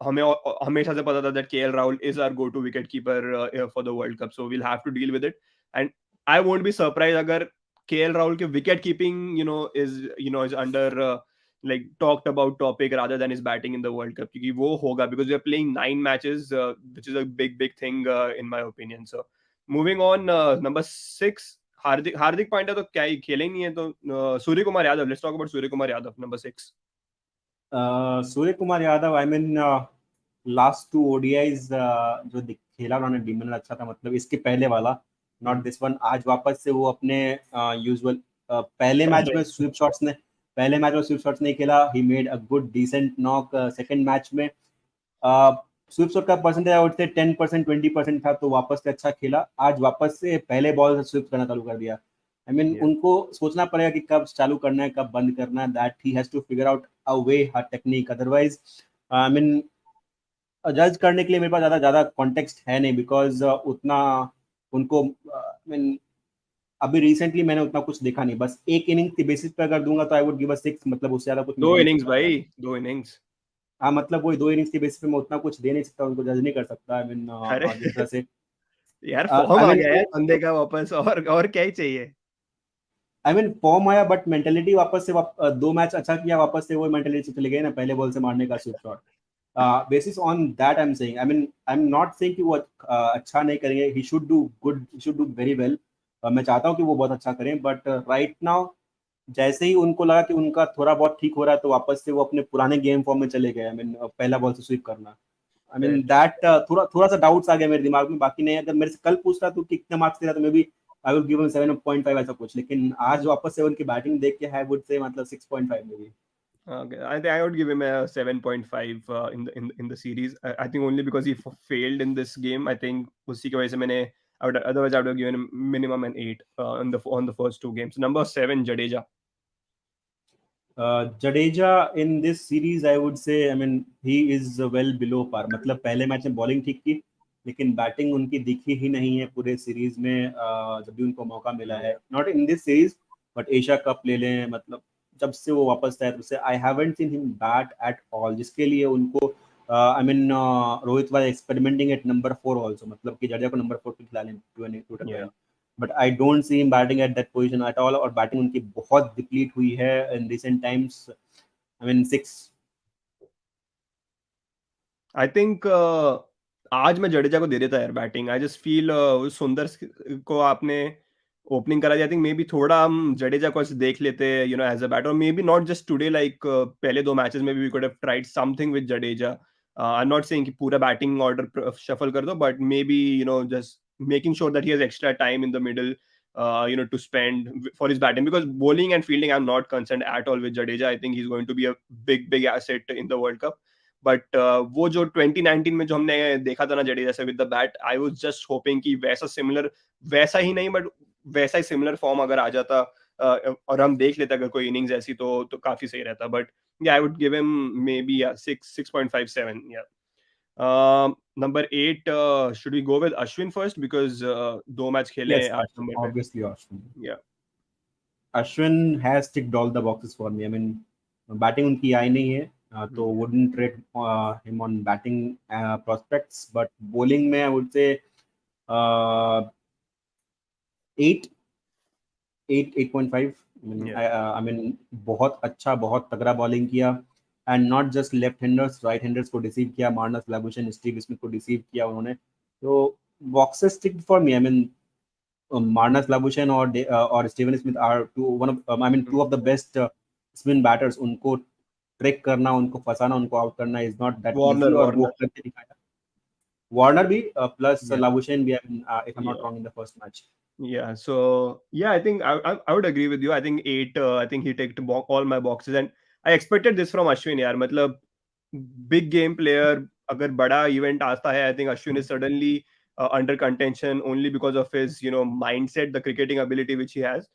हमें हमेशा से पता था that KL Rahul is our go-to wicket keeper for the World Cup, so we'll have to deal with it. And I won't be surprised अगर KL Rahul के wicket keeping is under like talked about topic rather than his batting in the World Cup, क्योंकि वो होगा because we are playing 9 matches, which is a big thing in my opinion. So moving on, number 6, Hardik Pandya तो क्या ही खेले ही नहीं है, तो Surya Kumar Yadav, let's talk about Surya Kumar Yadav, number 6. Surya Kumar Yadav, I mean last 2 ODIs जो खेला उन्होंने डीमन अच्छा था, मतलब इसके पहले वाला, नॉट दिस वन। आज वापस से वो अपने यूजुअल पहले मैच में स्वीप शॉट्स नहीं खेला, he made a good decent knock. Second match में स्वीप शॉट का परसेंटेज आई वुड से 10% 20% था, तो वापस से अच्छा खेला। आज वापस से पहले बॉल से स्वीप करना चालू कर दिया। आई मीन उनको सोचना पड़ेगा कि कब चालू करना है, कब बंद करना है, that he has to figure out a way, हर टेक्निक। अदरवाइज आई मीन जज करने के लिए मेरे पास ज़्यादा कॉन्टेक्स्ट है नहीं, बिकॉज उतना उनको आई मीन अभी रिसेंटली मैंने उतना कुछ देखा नहीं। बस एक इनिंग के बेसिस पे अगर दूंगा तो आई वुड गिव अ 6, मतलब उससे ज़्यादा कुछ मैं दे दो नहीं इनिंग्स सकता भाई, ज़्यादा। 2 इनिंग्स। हाँ, मतलब वही 2 इनिंग्स के बेसिस पे मैं उतना कुछ दे नहीं सकता, उनको जज नहीं कर सकता। आई मीन अरे जिस तरह से यार फॉर्म आई आ मीन गया यार बंदे का वापस, और क्या ही चाहिए। फॉर्म आया, बट मेंटेलिटी वापस से 2 मैच अच्छा किया, वापस से वही मेंटेलिटी चले गए ना, पहले बॉल से मारने का sweep shot. Basis on that I am saying, I am not saying कि वो अच्छा नहीं करेंगे। He should do good, he should do very well. मैं चाहता हूँ कि वो बहुत अच्छा करें, बट राइट नाउ जैसे ही उनको लगा कि उनका थोड़ा बहुत ठीक हो रहा है, तो वापस से वो अपने पुराने गेम फॉर्म में चले गए। आई मीन पहला बॉल से स्वीप करना, आई मीन दैट थोड़ा सा डाउट्स आ गया मेरे दिमाग में। बाकी नहीं, अगर मेरे से कल पूछता तो कितने मार्क्स दे रहा, तो maybe I would give him 7.5 ऐसा कुछ, लेकिन आज वापस से उनकी बैटिंग देख के आई वुड से मतलब 6.5 may be. Okay, I think I would give him a 7.5 in the series. I think only because he failed in this game. I think उसी की वजह से मैंने otherwise I would have given him minimum an 8 on the first 2 games. Number 7, Jadeja. Jadeja in this series I would say, I mean he is well below par. मतलब पहले match में bowling ठीक की, लेकिन बैटिंग उनकी दिखी ही नहीं है पूरे सीरीज में। जब भी उनको मौका मिला है, not in this series but Asia cup ले लें, मतलब जब से वो वापस आए तब से I haven't seen him bat at all, जिसके लिए उनको I mean Rohit was experimenting at number 4 also, मतलब कि जडेजा को नंबर 4 पे खिला लें to Yeah. But I don't see him batting at that position at all. और बैटिंग उनकी बहुत डिप्लीट हुई है in recent times. I mean 6। I think आज मैं जडेजा को दे देता यार बैटिंग। आई जस्ट फील सुंदर को आपने ओपनिंग करा दिया। आई थिंक मे बी थोड़ा हम जडेजा को ऐसे देख लेते as a batter, maybe not just today, like पहले 2 मैचेस में भी we could have tried something with Jadeja. I am not saying कि पूरा बैटिंग ऑर्डर शफल कर दो, but maybe just making sure that he has extra time in the middle to spend for his batting, because bowling and fielding I'm not concerned at all with Jadeja. I think he's going to be a big asset in the World Cup. But वो जो 2019 में जो हमने देखा था ना जडेजा से with the bat, I was just hoping कि वैसा ही नहीं बट वैसा ही सिमिलर फॉर्म अगर आ जाता और हम देख लेते अगर कोई इनिंग्स ऐसी, तो काफी सही रहता। But I would give him maybe 6.57। Number 8, should we go with Ashwin first, because 2 match खेले हैं Yes, 8 नंबर पे। obviously Ashwin. या Ashwin has ticked all the boxes for me. I mean, batting उनकी आई नहीं है, तो wouldn't rate him on batting prospects, but bowling में I would say 8, 8.5। I mean बहुत अच्छा, बहुत तगड़ा बॉलिंग किया, and not just left handers, right handers को डिसीव किया। मार्नस लाबुशेन, स्टीव स्मिथ को डिसीव किया उन्होंने, तो boxes ticked for me. I mean Marnus Labuschagne or Steven Smith are two of the best spin batters। उनको track करना, उनको फंसाना, उनको आउट करना इज नॉट दैट इजी, और वो वार्नर। करके दिखाया। वार्नर भी प्लस या लाबुशेन भी, इफ आई एम नॉट या wrong, in the first match. Yeah, so yeah, I think I would agree with you. I think 8. I think he ticked all my boxes, and I expected this from Ashwin. यार मतलब big game player, अगर बड़ा event आता है, I think Ashwin is suddenly under contention only because of his mindset, the cricketing ability which he has.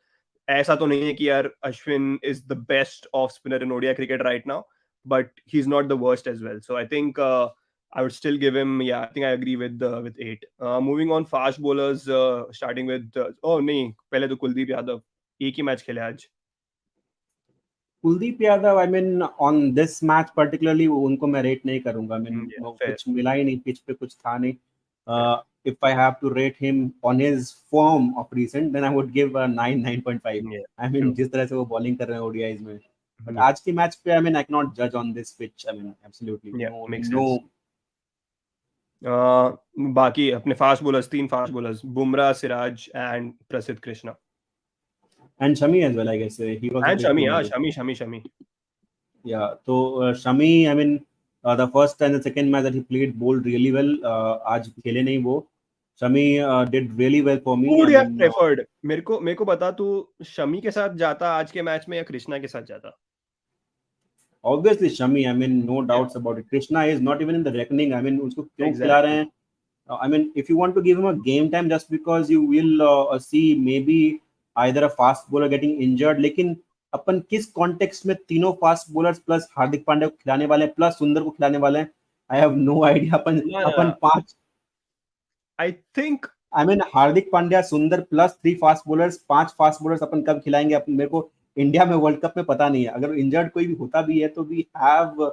ऐसा तो नहीं है कि यार Ashwin is the best off spinner in ODI cricket right now, but he's not the worst as well. So I think I would still give him. Yeah, I think I agree with 8. Moving on, fast bowlers. Starting with oh नहीं, पहले तो कुलदीप यादव एक ही match खेले आज. Kuldeep Yadav, I mean on this match particularly उनको मैं rate नहीं करूंगा. I mean Yeah, fair. कुछ मिला ही नहीं, पिच पे कुछ था नहीं. Fair. If I have to rate him on his form of recent, then I would give 9.5. Yeah, I mean true. जिस तरह से वो बॉलिंग कर रहे हैं ओडीआईज में. बट Yeah, आज के मैच पे I mean I can not जज on this pitch. I mean absolutely yeah, no makes no. sense. बाकी अपने fast bowlers, 3 fast bowlers, Bumrah, Siraj and Prasidh Krishna. And Shami as well, I guess he was a and big Shami, हाँ, tournament. Shami. Yeah, so Shami, I mean, the first and the second match that he played bowled really well. आज खेले नहीं वो. Shami did really well for Who me. would I you have mean, preferred? मेरे को बता, तू शमी के साथ जाता आज के मैच में या कृष्णा के साथ जाता? obviously Shami. I mean, no Yeah, doubts about it. Krishna is not even in the reckoning. I mean, उसको क्यों खिला रहे exactly. हैं? I mean, if you want to give him a game time, just because you will see maybe either a fast bowler getting injured, लेकिन अपन किस context में तीनों fast bowlers plus Hardik Pandya को खिलाने वाले हैं प्लस सुंदर को खिलाने वाले हैं? I have no idea. अपन अपन ना, पांच, I think I mean Hardik Pandya, Sundar plus 3 fast bowlers, 5 fast bowlers अपन कब खिलाएंगे? अपन, मेरे को इंडिया में वर्ल्ड कप में पता नहीं है. अगर इंजर्ड कोई भी होता भी है तो we have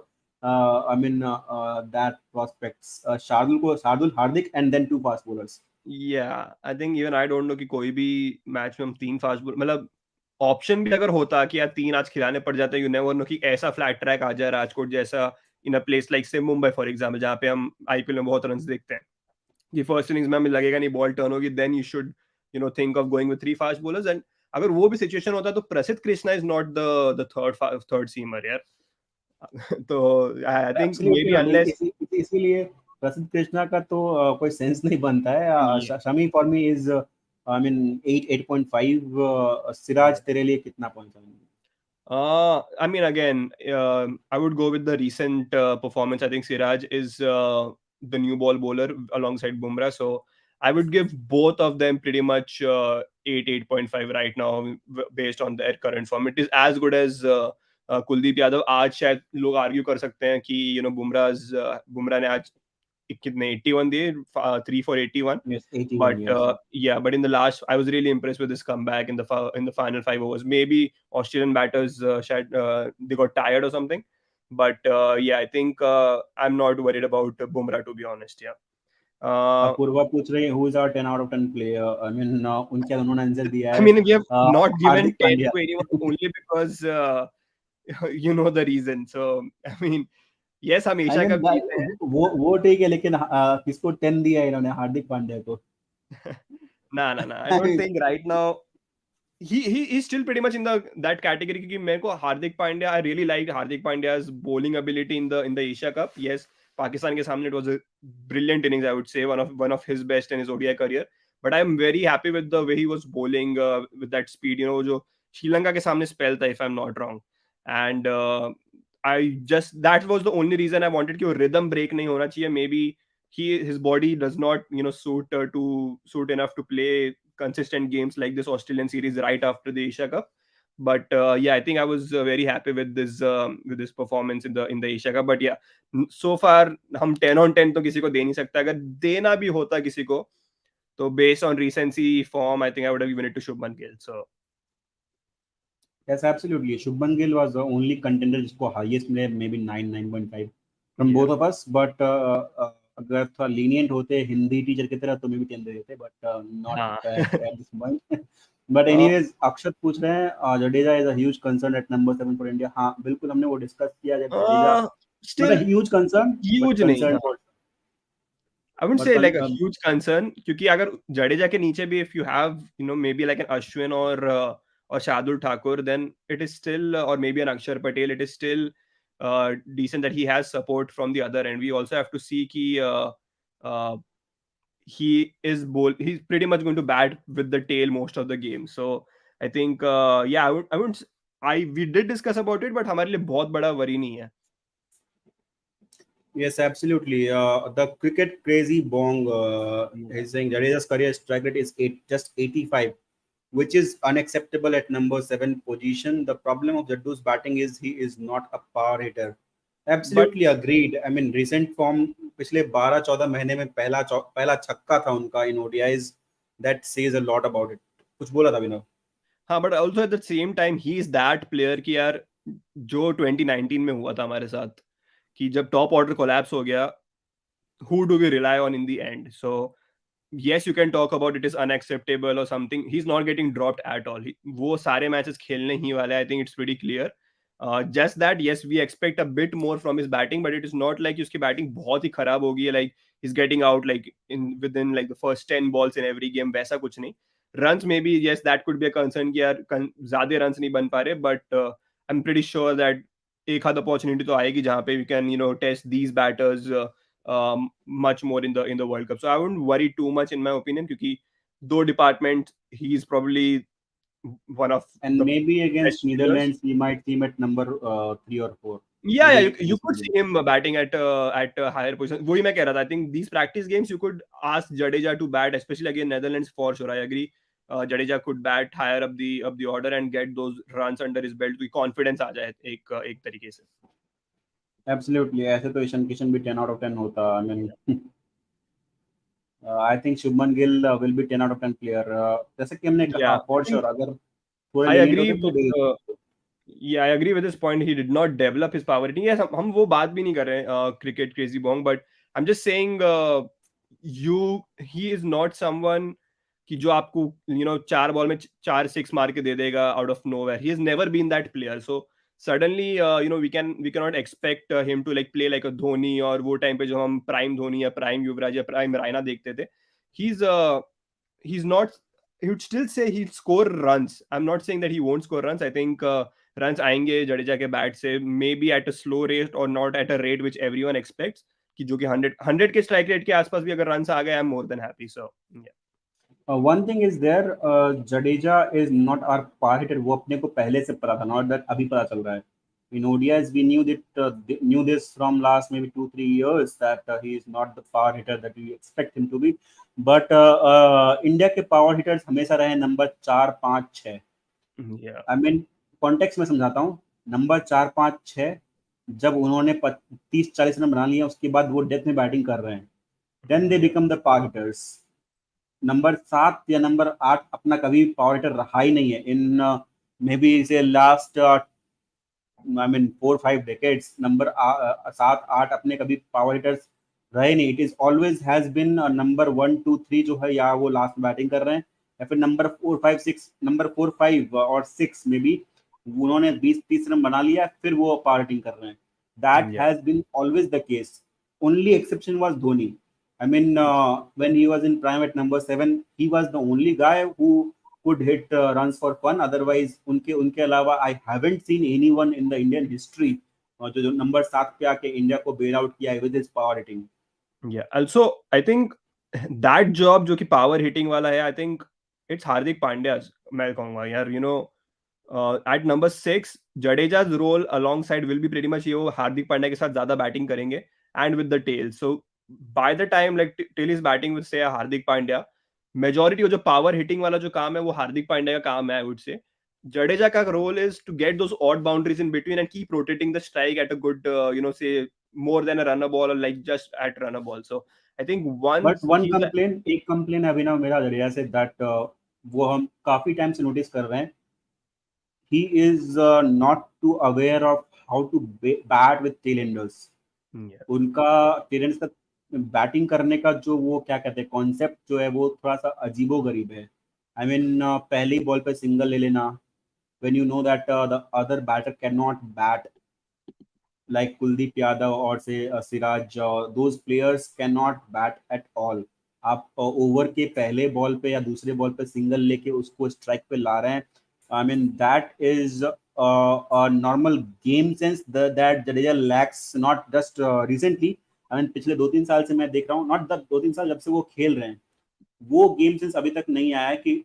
I mean that prospects. Shardul, Hardik and then 2 fast bowlers. yeah, I think even I don't know कि कोई भी मैच में हम 3 फास्ट बॉलर, मतलब ऑप्शन भी अगर होता कि यार 3 आज खिलाने पड़ जाते, यू नेवर नो कि ऐसा फ्लैट ट्रैक आ जाए राजकोट जैसा, इन अ प्लेस लाइक से मुंबई फॉर एग्जांपल, जहाँ पे हम आईपीएल में बहुत रन्स देखते हैं कि फर्स्ट इनिंग्स में हमें लगेगा नहीं बॉल टर्न होगी, then you should think of going with 3 fast bowlers. And अगर वो भी सिचुएशन होता तो Prasidh Krishna is not the third seamer यार. तो I think may absolutely be नहीं. अनलेस. इसीलिए प्रसिद्ध कृष्णा का तो कोई सेंस नहीं बनता है. Shami for me is I mean 8.5. Siraj तेरे लिए कितना पॉइंट है? I mean, again, I would go with the recent performance. I think Siraj is the new ball bowler alongside Bumrah. So I would give both of them pretty much 8.5 right now based on their current form. It is as good as Kuldeep Yadav. आज शायद लोग argue कर सकते हैं कि बुमराह ने आज कितने 81 दिए, 3 for 81. Yes, 81, But yes. yeah, but in the last, I was really impressed with this comeback in the final 5 overs. Maybe Australian batters they got tired or something. But yeah, I think I'm not worried about Bumrah, to be honest. Yeah. Apoorva पूछ रही है who is our 10 out of 10 player. I mean उनके उन्होंने answer दिया I है mean, we have not given Hardik 10 Pandya. to anyone only because you know the reason. So I mean, yes, हम आई Asia mean cup जीते हैं. वो ठीक है, लेकिन किसको 10 दिया है इन्होंने? हार्दिक पांड्या को. No. I don't think right now he's still pretty much in that category क्योंकि मेरे को Hardik Pandya, I really liked Hardik पांड्या's bowling ability in the Asia Cup. Yes, Pakistan के सामने it was a brilliant innings, I would say, one of his best in his ODI career. But I am very happy with the way he was bowling with that speed. जो श्रीलंका के सामने spell था, if I'm not wrong. And that was the only reason I wanted कि वो rhythm break नहीं होना चाहिए. Maybe his body does not suit enough to play consistent games like this Australian series right after the Asia Cup. But yeah, I think I was very happy with this performance in the Asia Cup. But yeah, so far हम 10 on 10 तो किसी को दे नहीं सकता. अगर देना भी होता किसी को तो based on recency form, I think I would have given it to Shubman Gill. So yes, absolutely. Shubman Gill was the only contender जिसको highest मिले, maybe 9.5 from yeah. both of us. But अगर थोड़ा lenient होते Hindi teacher की तरह तो maybe 10 दे देते. But not हाँ. at this point. But anyways, अक्षत पूछ रहे हैं Jadeja is a huge concern at number 7 for India. हाँ बिल्कुल, हमने वो डिस्कस किया जब Jadeja not a Still huge concern but huge नहीं. concern. I wouldn't But say like a huge concern क्योंकि अगर जडेजा के नीचे भी if you have maybe like an Ashwin or Shardul Thakur, then it is still or maybe an Akshar Patel, it is still decent that he has support from the other end. We also have to see कि he's pretty much going to bat with the tail most of the game. So I think yeah, I wouldn't we did discuss about it, but हमारे लिए बहुत बड़ा worry नहीं है. yes, absolutely. The cricket crazy Bong is saying Jadeja's career strike rate is just 85, which is unacceptable at number 7 position. The problem of Jaddu's batting is he is not a power hitter. But absolutely agreed. I mean recent form पिछले 12-14 महीने में पहला छक्का था उनका इन ODIs. That says a lot about it. कुछ बोला था अभिनव? हाँ, but also at the same time he is that player कि यार, जो 2019 में हुआ था हमारे साथ, कि जब टॉप ऑर्डर कोलैप्स हो गया, who do we rely on in the end? So yes, you can talk about it is unacceptable or something. He's not getting dropped at all. वो सारे मैचेस खेलने ही वाले हैं. I think it's pretty clear. Just that yes, we expect a bit more from his batting, but it is not like उसकी batting बहुत ही खराब हो गई है. Like he's getting out like in within like the first 10 balls in every game. वैसा कुछ नहीं. Runs maybe yes, that could be a concern कि यार ज्यादा runs नहीं बन पा रहे. But I'm pretty sure that एक आध अपॉर्चुनिटी तो आएगी जहाँ पे we can test these batters much more in the World Cup. So I wouldn't worry too much in my opinion, क्योंकि दो department he is probably one of And the maybe best against fielders. Netherlands, we might see him at number 3 or 4. Yeah, yeah, Maybe you against could see Netherlands. him batting at a higher position. वही मैं कह रहा था. I think these practice games you could ask Jadeja to bat, especially against Netherlands for sure. I agree. Jadeja could bat higher up the order and get those runs under his belt. कोई confidence आ जाए एक तरीके से. Absolutely, ऐसे तो ईशान किशन भी 10 out of 10 होता। आई mean I think Shubman Gill will be 10 out of 10 player. जैसे कि हमने कहा, Yeah, I for think sure अगर थोड़े I lenient agree होते तो with दे देते। Yeah, I agree with this point. He did not develop his power hitting. Yes, हम वो बात भी नहीं कर रहे हैं cricket crazy bong, but I'm just saying he is not someone कि जो आपको चार बॉल में चार सिक्स मार के दे देगा out of nowhere. He has never been that player. So suddenly we cannot expect him to like play like a Dhoni, और वो टाइम पे जो हम प्राइम धोनी या प्राइम युवराज या प्राइम रायना देखते थे. He's he's not, he would still say he'll score runs. I'm not saying that he won't score runs. I think runs आएंगे जडेजा के बैट से, maybe at a slow rate और not at a rate which everyone expects, कि जो कि 100 के strike rate के आसपास भी अगर रन आ गए, I am more than happy. So one thing is there, Jadeja is not our power hitter. वो अपने को पहले से पता था, नॉट दैट अभी पता चल रहा है। In ODIs we knew this from last maybe 2-3 years that he is not the power hitter that we expect him to be. But India के पावर हिटर्स हमेशा रहे नंबर 4, 5, 6। या आई मीन कॉन्टेक्स्ट में समझाता हूँ। नंबर 4, 5, 6 जब उन्होंने 30-40 run बना लिए, उसके बाद वो डेथ में बैटिंग कर रहे हैं, then they become the power hitters. Number 7 या नंबर 8 अपना कभी पावर हिटर रहा ही नहीं है इन मे बी से last I mean 4-5 decades. Number 7-8 अपने कभी पावर हिटर्स रहे नहीं। It is always has been number 1, 2, 3 जो है, या वो लास्ट बैटिंग कर रहे हैं, या फिर नंबर 4, 5, 6, नंबर 4, 5 और 6 में भी उन्होंने 20-30 रन बना लिया, फिर वो पावर हिटिंग कर रहे हैं। दैट या has been always the case. Only exception was Dhoni. I mean, when he was in prime at number 7, he was the only guy who could hit runs for fun. Otherwise, उनके अलावा I haven't seen anyone in the Indian history जो number 7 पे आके India को bail out किया है with his power hitting. also I think that job जो कि पावर हिटिंग वाला है, I think it's Hardik Pandya. मैं कहूंगा यार, at number 6 Jadeja's role alongside will be pretty much, ये वो हार्दिक पांड्या के साथ ज्यादा बैटिंग करेंगे and with the tail. So by the time like tail is batting with say Hardik Pandya, majority वो जो पावर हिटिंग वाला जो काम है वो हार्दिक पांड्या का काम है. आई वुड से जडेजा का role is to get those odd boundaries in between and keep rotating the strike at a good say more than a runner ball or like just at runner ball. So I think But once one he's complaint, एक complaint है अभिनव मेरा जडेजा से, that वो हम काफी time से notice कर रहे हैं। He is not too aware of how to bat with tail-enders. yeah, उनका टेरेंस का बैटिंग करने का जो वो क्या कहते हैं कॉन्सेप्ट जो है, वो थोड़ा सा अजीबो गरीब है। आई मीन पहली बॉल पे सिंगल ले लेना, when you know that the other batter can not bat like Kuldeep Yadav और say Siraj, those players cannot bat at all. आप ओवर के पहले बॉल पे या दूसरे बॉल पे सिंगल लेके उसको स्ट्राइक पे ला रहे हैं। I mean that is normal game sense that Jadeja lakhs, not just recently. I mean पिछले 2-3 साल से मैं देख रहा हूँ, नॉट द 2-3 साल जब से वो खेल रहे हैं, वो गेम सेंस अभी तक नहीं आया है कि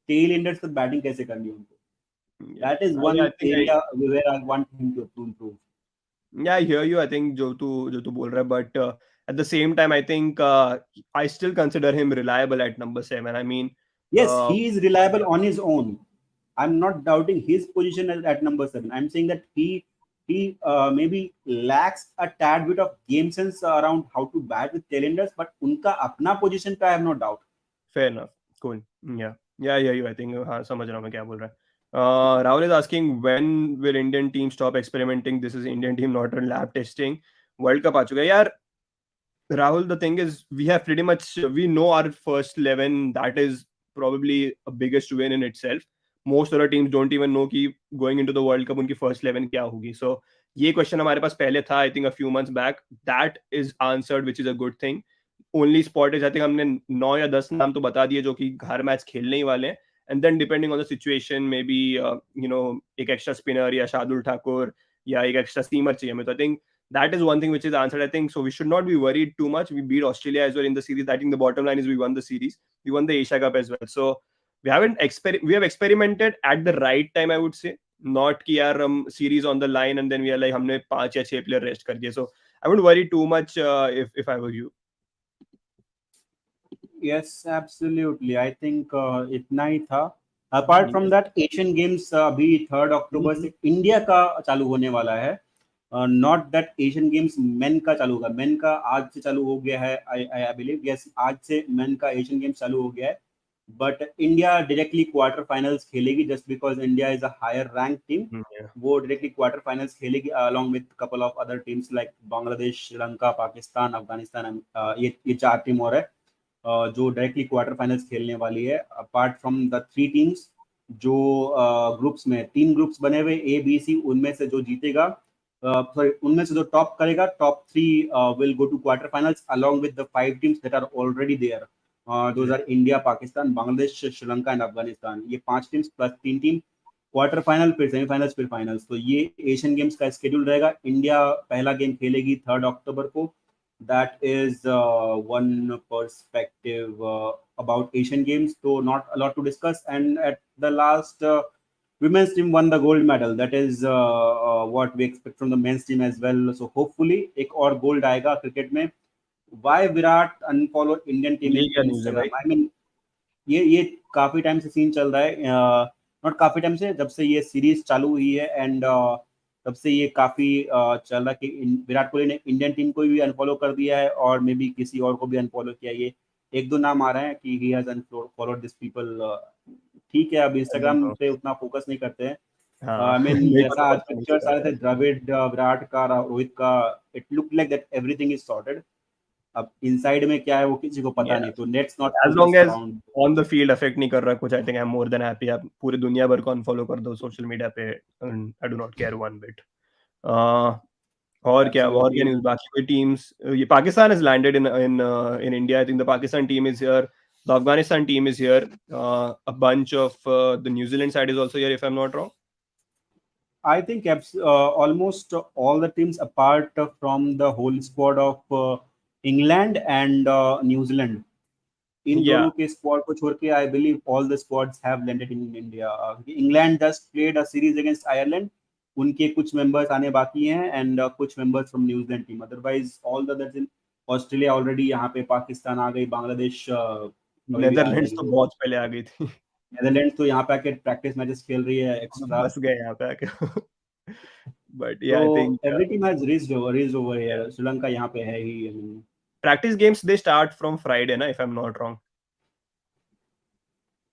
टेल एंडर्स तक बैटिंग कैसे करनी है उनको। yeah. That is I one think area where I want him to improve. I hear you. I think जो तू बोल रहा है, but at the same time I think I still consider him reliable at number 7. I mean, Yes, he is reliable yeah, on his own. I'm not doubting his position at number 7. I'm saying that he he maybe lacks a tad bit of game sense around how to bat with tailenders, but उनका अपना position पे I have no doubt. Fair enough. Cool. Yeah, you. I think हाँ समझ रहा हूँ मैं क्या बोल रहा है. Rahul is asking when will Indian team stop experimenting? This is Indian team, not a lab testing. World Cup आ चुका है यार. Rahul, the thing is, we have pretty much we know our first 11. That is probably a biggest win in itself. Most other teams don't even know कि going into the World Cup उनकी first 11 क्या होगी. So ये question हमारे पास पहले था, I think a few months back. That is answered, which is a good thing. Only spot is I think हमने 9 या 10 नाम तो बता दिए जो कि हर मैच खेलने ही वाले हैं. And then depending on the situation, maybe एक extra spinner या शार्दुल ठाकुर या एक extra seamer चाहिए हमें. तो I think that is one thing which is answered, I think. So we should not be worried too much. We beat Australia as well in the series. I think the bottom line is we won the series. We won the Asia Cup as well. So we have experimented at the right time, I would say. Not कि यार हम series on the line and then we are like हमने 5 या 6 player rest कर दिए. So I wouldn't worry too much if I were you. Yes, absolutely. I think इतना ही था. Apart from that, Asian Games अभी 3 अक्टूबर से इंडिया का चालू होने वाला है. Not that Asian games main का चालू होगा. मेन का आज से चालू हो गया है. आई बिलीव यस, आज से मेन का एशियन गेम्स चालू हो गया है. But India directly quarter finals खेलेगी just because India is a higher rank team. Yeah. वो डायरेक्टली क्वार्टर फाइनल्स खेलेगी along with couple of other teams like Bangladesh, Sri Lanka, Pakistan, Afghanistan. ये 4 टीम और है जो डायरेक्टली क्वार्टर फाइनल्स खेलने वाली है. अपार्ट फ्रॉम द 3 टीम्स जो ग्रुप्स में 3 ग्रुप्स बने हुए ए बी सी, उनमें से जो जीतेगा sorry, उनमें से जो टॉप करेगा, top 3 will go to quarter finals along with the 5 teams that are already there. Those are India, Pakistan, Bangladesh, Sri Lanka and Afghanistan. ये 5 teams plus 3 team quarter final, फिर सेमीफाइनल्स, फिर finals. तो ये Asian games का schedule रहेगा. India पहला game खेलेगी 3 अक्टूबर को. That is one perspective about Asian Games. So not a lot to discuss. And at the last, women's team won the gold medal. That is what we expect from the men's team as well. So hopefully एक और gold आएगा cricket में. Why Virat unfollow Indian team ये in क्या news है भाई? Instagram? I mean ये काफी टाइम से सीन चल रहा है. नॉट काफी टाइम से, जब से ये सीरीज चालू हुई है. एंड तब से ये काफी चल रहा है कि विराट कोहली ने इंडियन टीम को भी अनफॉलो कर दिया है और मे बी किसी और को भी अनफॉलो किया. ये 1-2 नाम आ रहे हैं कि he has unfollowed this people. ठीक है, अब I don't इंस्टाग्राम know. पे उतना फोकस नहीं करते हैं. हाँ आई मीन मेरे को जैसा तो आज पता नहीं पिक्चर्स चला आ रहे था. थे द्रविड, विराट का, रोहित का, it look like that everything is sorted. अब इनसाइड में क्या है वो किसी को पता Yeah. नहीं. तो let's not As long focus as around. On the field affect नहीं कर रहा कुछ, आई think I am more than happy. आप पूरे दुनिया भर को अनफॉलो कर दो सोशल मीडिया पे, I do not care one bit. और क्या Absolutely. न्यूज़? बाकी कोई टीम्स? ये Pakistan has landed in India. I think the Pakistan team is here. The Afghanistan team is here. A bunch of the New Zealand side is also here, if I'm not wrong. I think almost all the teams apart from the whole squad of England and New Zealand, in Yeah. दोनों के squad को छोड़ के I believe all the squads have landed in India. England just played a series against Ireland. उनके कुछ members आने बाकी हैं एंड कुछ members from New Zealand team. Otherwise all the others in Australia already यहाँ पे, पाकिस्तान आ गई, बांग्लादेश अभी भी आ नेदरलैंड्स जाएगी. तो तो बहुत पहले आ गई थी. नेदरलैंड तो यहाँ पे आके प्रैक्टिस मैचेस खेल रही है एक्स्ट्रा. बस गए यहाँ पे आके. But तो yeah, I think every team has reached over here. Sri Lanka यहाँ पे है ही. practice games they start from Friday, na, if I'm not wrong.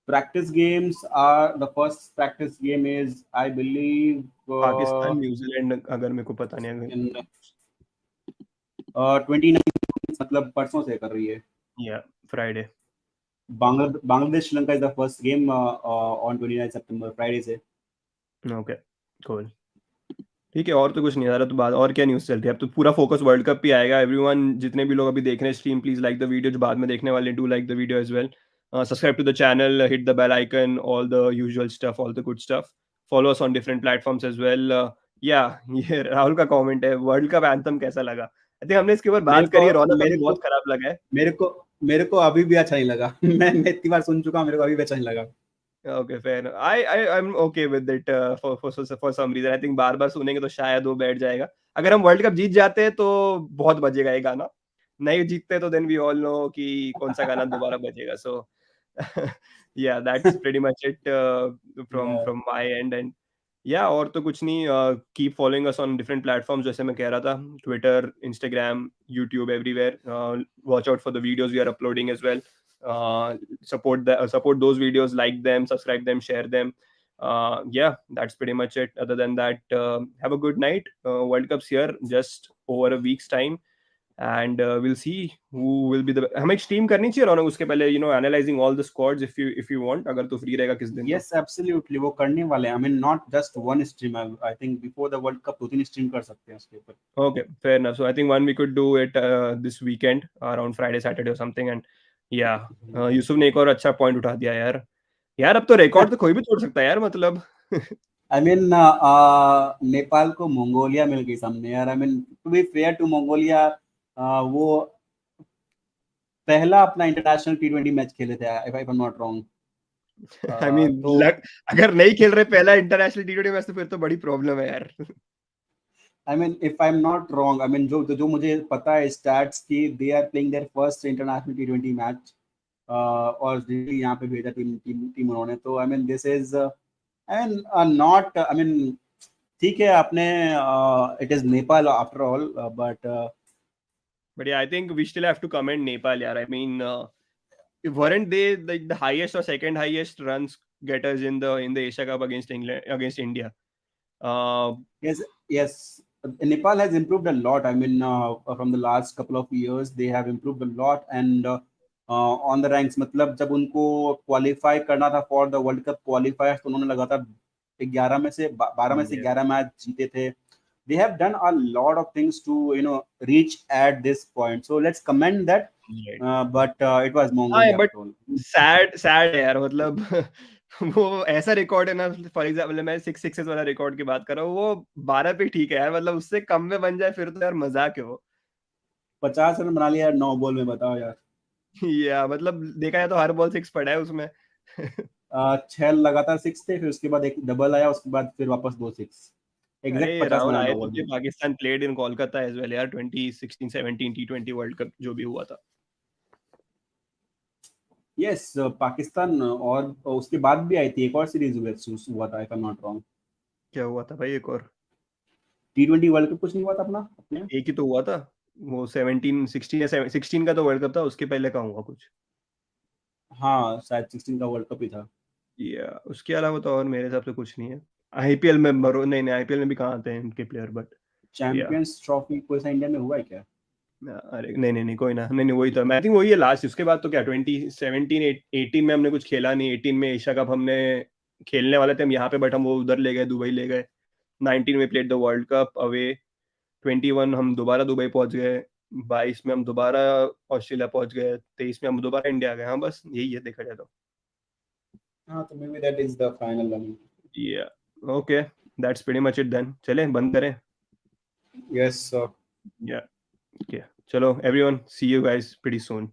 Practice games are, the first practice game is I believe Pakistan New Zealand अगर मेरे को पता नहीं है. in 29, मतलब परसों से कर रही है. Yeah, Friday. Bangladesh Sri Lanka is the first game on 29 September, Friday से. Okay, cool. ठीक है, और तो कुछ नहीं आ रहा. तो बात और क्या न्यूज़ चल रही है? अब तो पूरा फोकस वर्ल्ड कप पे आएगा. एवरीवन, जितने भी लोग अभी देख रहे हैं stream, please like the video. जो बाद में देखने वाले, do like the video as well. Subscribe to the channel, hit the bell icon, all the usual stuff, all the good stuff. Follow us on different platforms as well. या ये राहुल का comment है, world cup anthem कैसा लगा? I think हमने इसके ऊपर मेरे बात को करी है. रौनक मेरे अभी को बहुत खराब लगा है. मेरे को मेरे को अभी भी अच्छा नहीं लगा. मैं इतनी बार सुन चुका हूं, मेरे को अभी भी अच्छा नहीं लगा. Okay, fair enough. I'm okay with it for some reason. I think बार बार सुनेंगे तो शायद वो बैठ जाएगा. अगर हम वर्ल्ड कप जीत जाते हैं तो बहुत बजेगा ये गाना. नहीं जीतते तो then we all know कि कौन सा गाना दोबारा बजेगा. So yeah, that's pretty much it from Yeah. my end. And या और तो कुछ नहीं, keep following us on different platforms, जैसे मैं कह रहा था, Twitter, Instagram, YouTube, everywhere. Watch out for the videos we are uploading as well. Support those videos, like them, subscribe them, share them. Yeah, that's pretty much it. Other than that, have a good night. World Cup's here just over a week's time, and we'll see who will be the. हमें एक stream करनी चाहिए रौनक, उसके पहले, analyzing all the squads, if you want, अगर तो free रहेगा किस दिन तो. यस एब्सोल्युटली, वो करने वाले हैं. I mean not just one stream, I think before the world cup 2-3 stream कर सकते हैं उसके ऊपर. Okay, fair enough. So I think one we could do it this weekend around Friday, Saturday or something. And yeah, Yusuf ने एक और अच्छा point उठा दिया यार. यार अब तो रिकॉर्ड तो कोई भी तोड़ सकता है यार, मतलब. आई मीन नेपाल को मंगोलिया मिल गई सामने यार. I mean to be fair to Mongolia, वो पहला अपना इंटरनेशनल T20 मैच खेले थे, if I am not wrong. I mean तो लक, अगर नहीं खेल रहे पहला इंटरनेशनल टी20 मैच तो फिर तो बड़ी प्रॉब्लम है यार. I mean if I am not wrong, I mean जो मुझे पता है स्टैट्स की, they are playing their first international T20 match, और दिल्ली यहाँ पे भेजा टीम टीम टीम उन्होंने. तो I mean this is, I mean not, I mean ठीक है आपने, it is Nepal after all, but But yeah, I think we still have to commend Nepal, yaar. I mean, weren't they like the highest or second highest runs getters in the Asia Cup against England, against India? yes, yes. Nepal has improved a lot. I mean, from the last couple of years, they have improved a lot. And on the ranks, मतलब जब उनको qualify करना था for the world cup qualifier, तो उन्होंने लगातार 11 में से 12 में से Yeah. 11 मैच जीते थे. They have done a lot of things to reach at this point. So let's commend that. Right. But it was हाँ, Mongolia but after all. sad है यार, मतलब. वो ऐसा रिकॉर्ड है ना, फॉर एग्जाम्पल मैं 6 वाला रिकॉर्ड की बात कर रहा हूँ, वो 12 पे ठीक है यार, मतलब उससे कम में बन जाए फिर तो यार मजाक है वो. 50 रन बना लिया 9 बॉल में, बताओ यार. या मतलब देखा जाए तो हर बॉल 6 पड़ा है उसमें. 6 लगातार 6 थे, फिर उसके बाद एक डबल आया, उसके बाद फिर वापस 2 6. अरे एग्जैक्ट 50 राहुल बना आए 9 तो बॉल थे, में. Pakistan played in Kolkata as well यार, 2016-17 T20 वर्ल्ड कप जो भी हुआ था. यस, पाकिस्तान, और उसके बाद भी आई थी एक और सीरीज हुआ था, if I am not wrong. क्या हुआ था भाई एक और? T20 वर्ल्ड कप कुछ नहीं हुआ था अपना अपने. एक ही तो हुआ था, वो 17 16 या 16 का तो वर्ल्ड कप था, उसके पहले का हुआ कुछ. हाँ, शायद 16 का वर्ल्ड कप ही था. या उसके अलावा तो और मेरे हिसाब से कुछ नहीं है. आईपीएल में नहीं नहीं, आईपीएल में भी कहाँ आते हैं इनके प्लेयर, बट या. चैंपियंस ट्रॉफी कोई सा इंडिया में हुआ है क्या? अरे नहीं नहीं नहीं, कोई ना, नहीं नहीं, वही तो, मैं थिंक वही है लास्ट. उसके बाद तो क्या 2017 18 में हमने कुछ खेला नहीं. 18 में एशिया कप हमने खेलने वाले थे हम यहाँ पे, बट हम वो उधर ले गए, दुबई ले गए. 19 में played the world cup away. 21 हम दोबारा दुबई पहुंच गए. 22 में हम दोबारा ऑस्ट्रेलिया पहुंच गए. 23 में हम दोबारा इंडिया आ गए. हाँ बस यही है देखा जाए तो. हाँ, तो maybe that is the final. Yeah okay, that's pretty much it then. चले बंद करें. यस. या ओके, चलो everyone, see you guys pretty soon.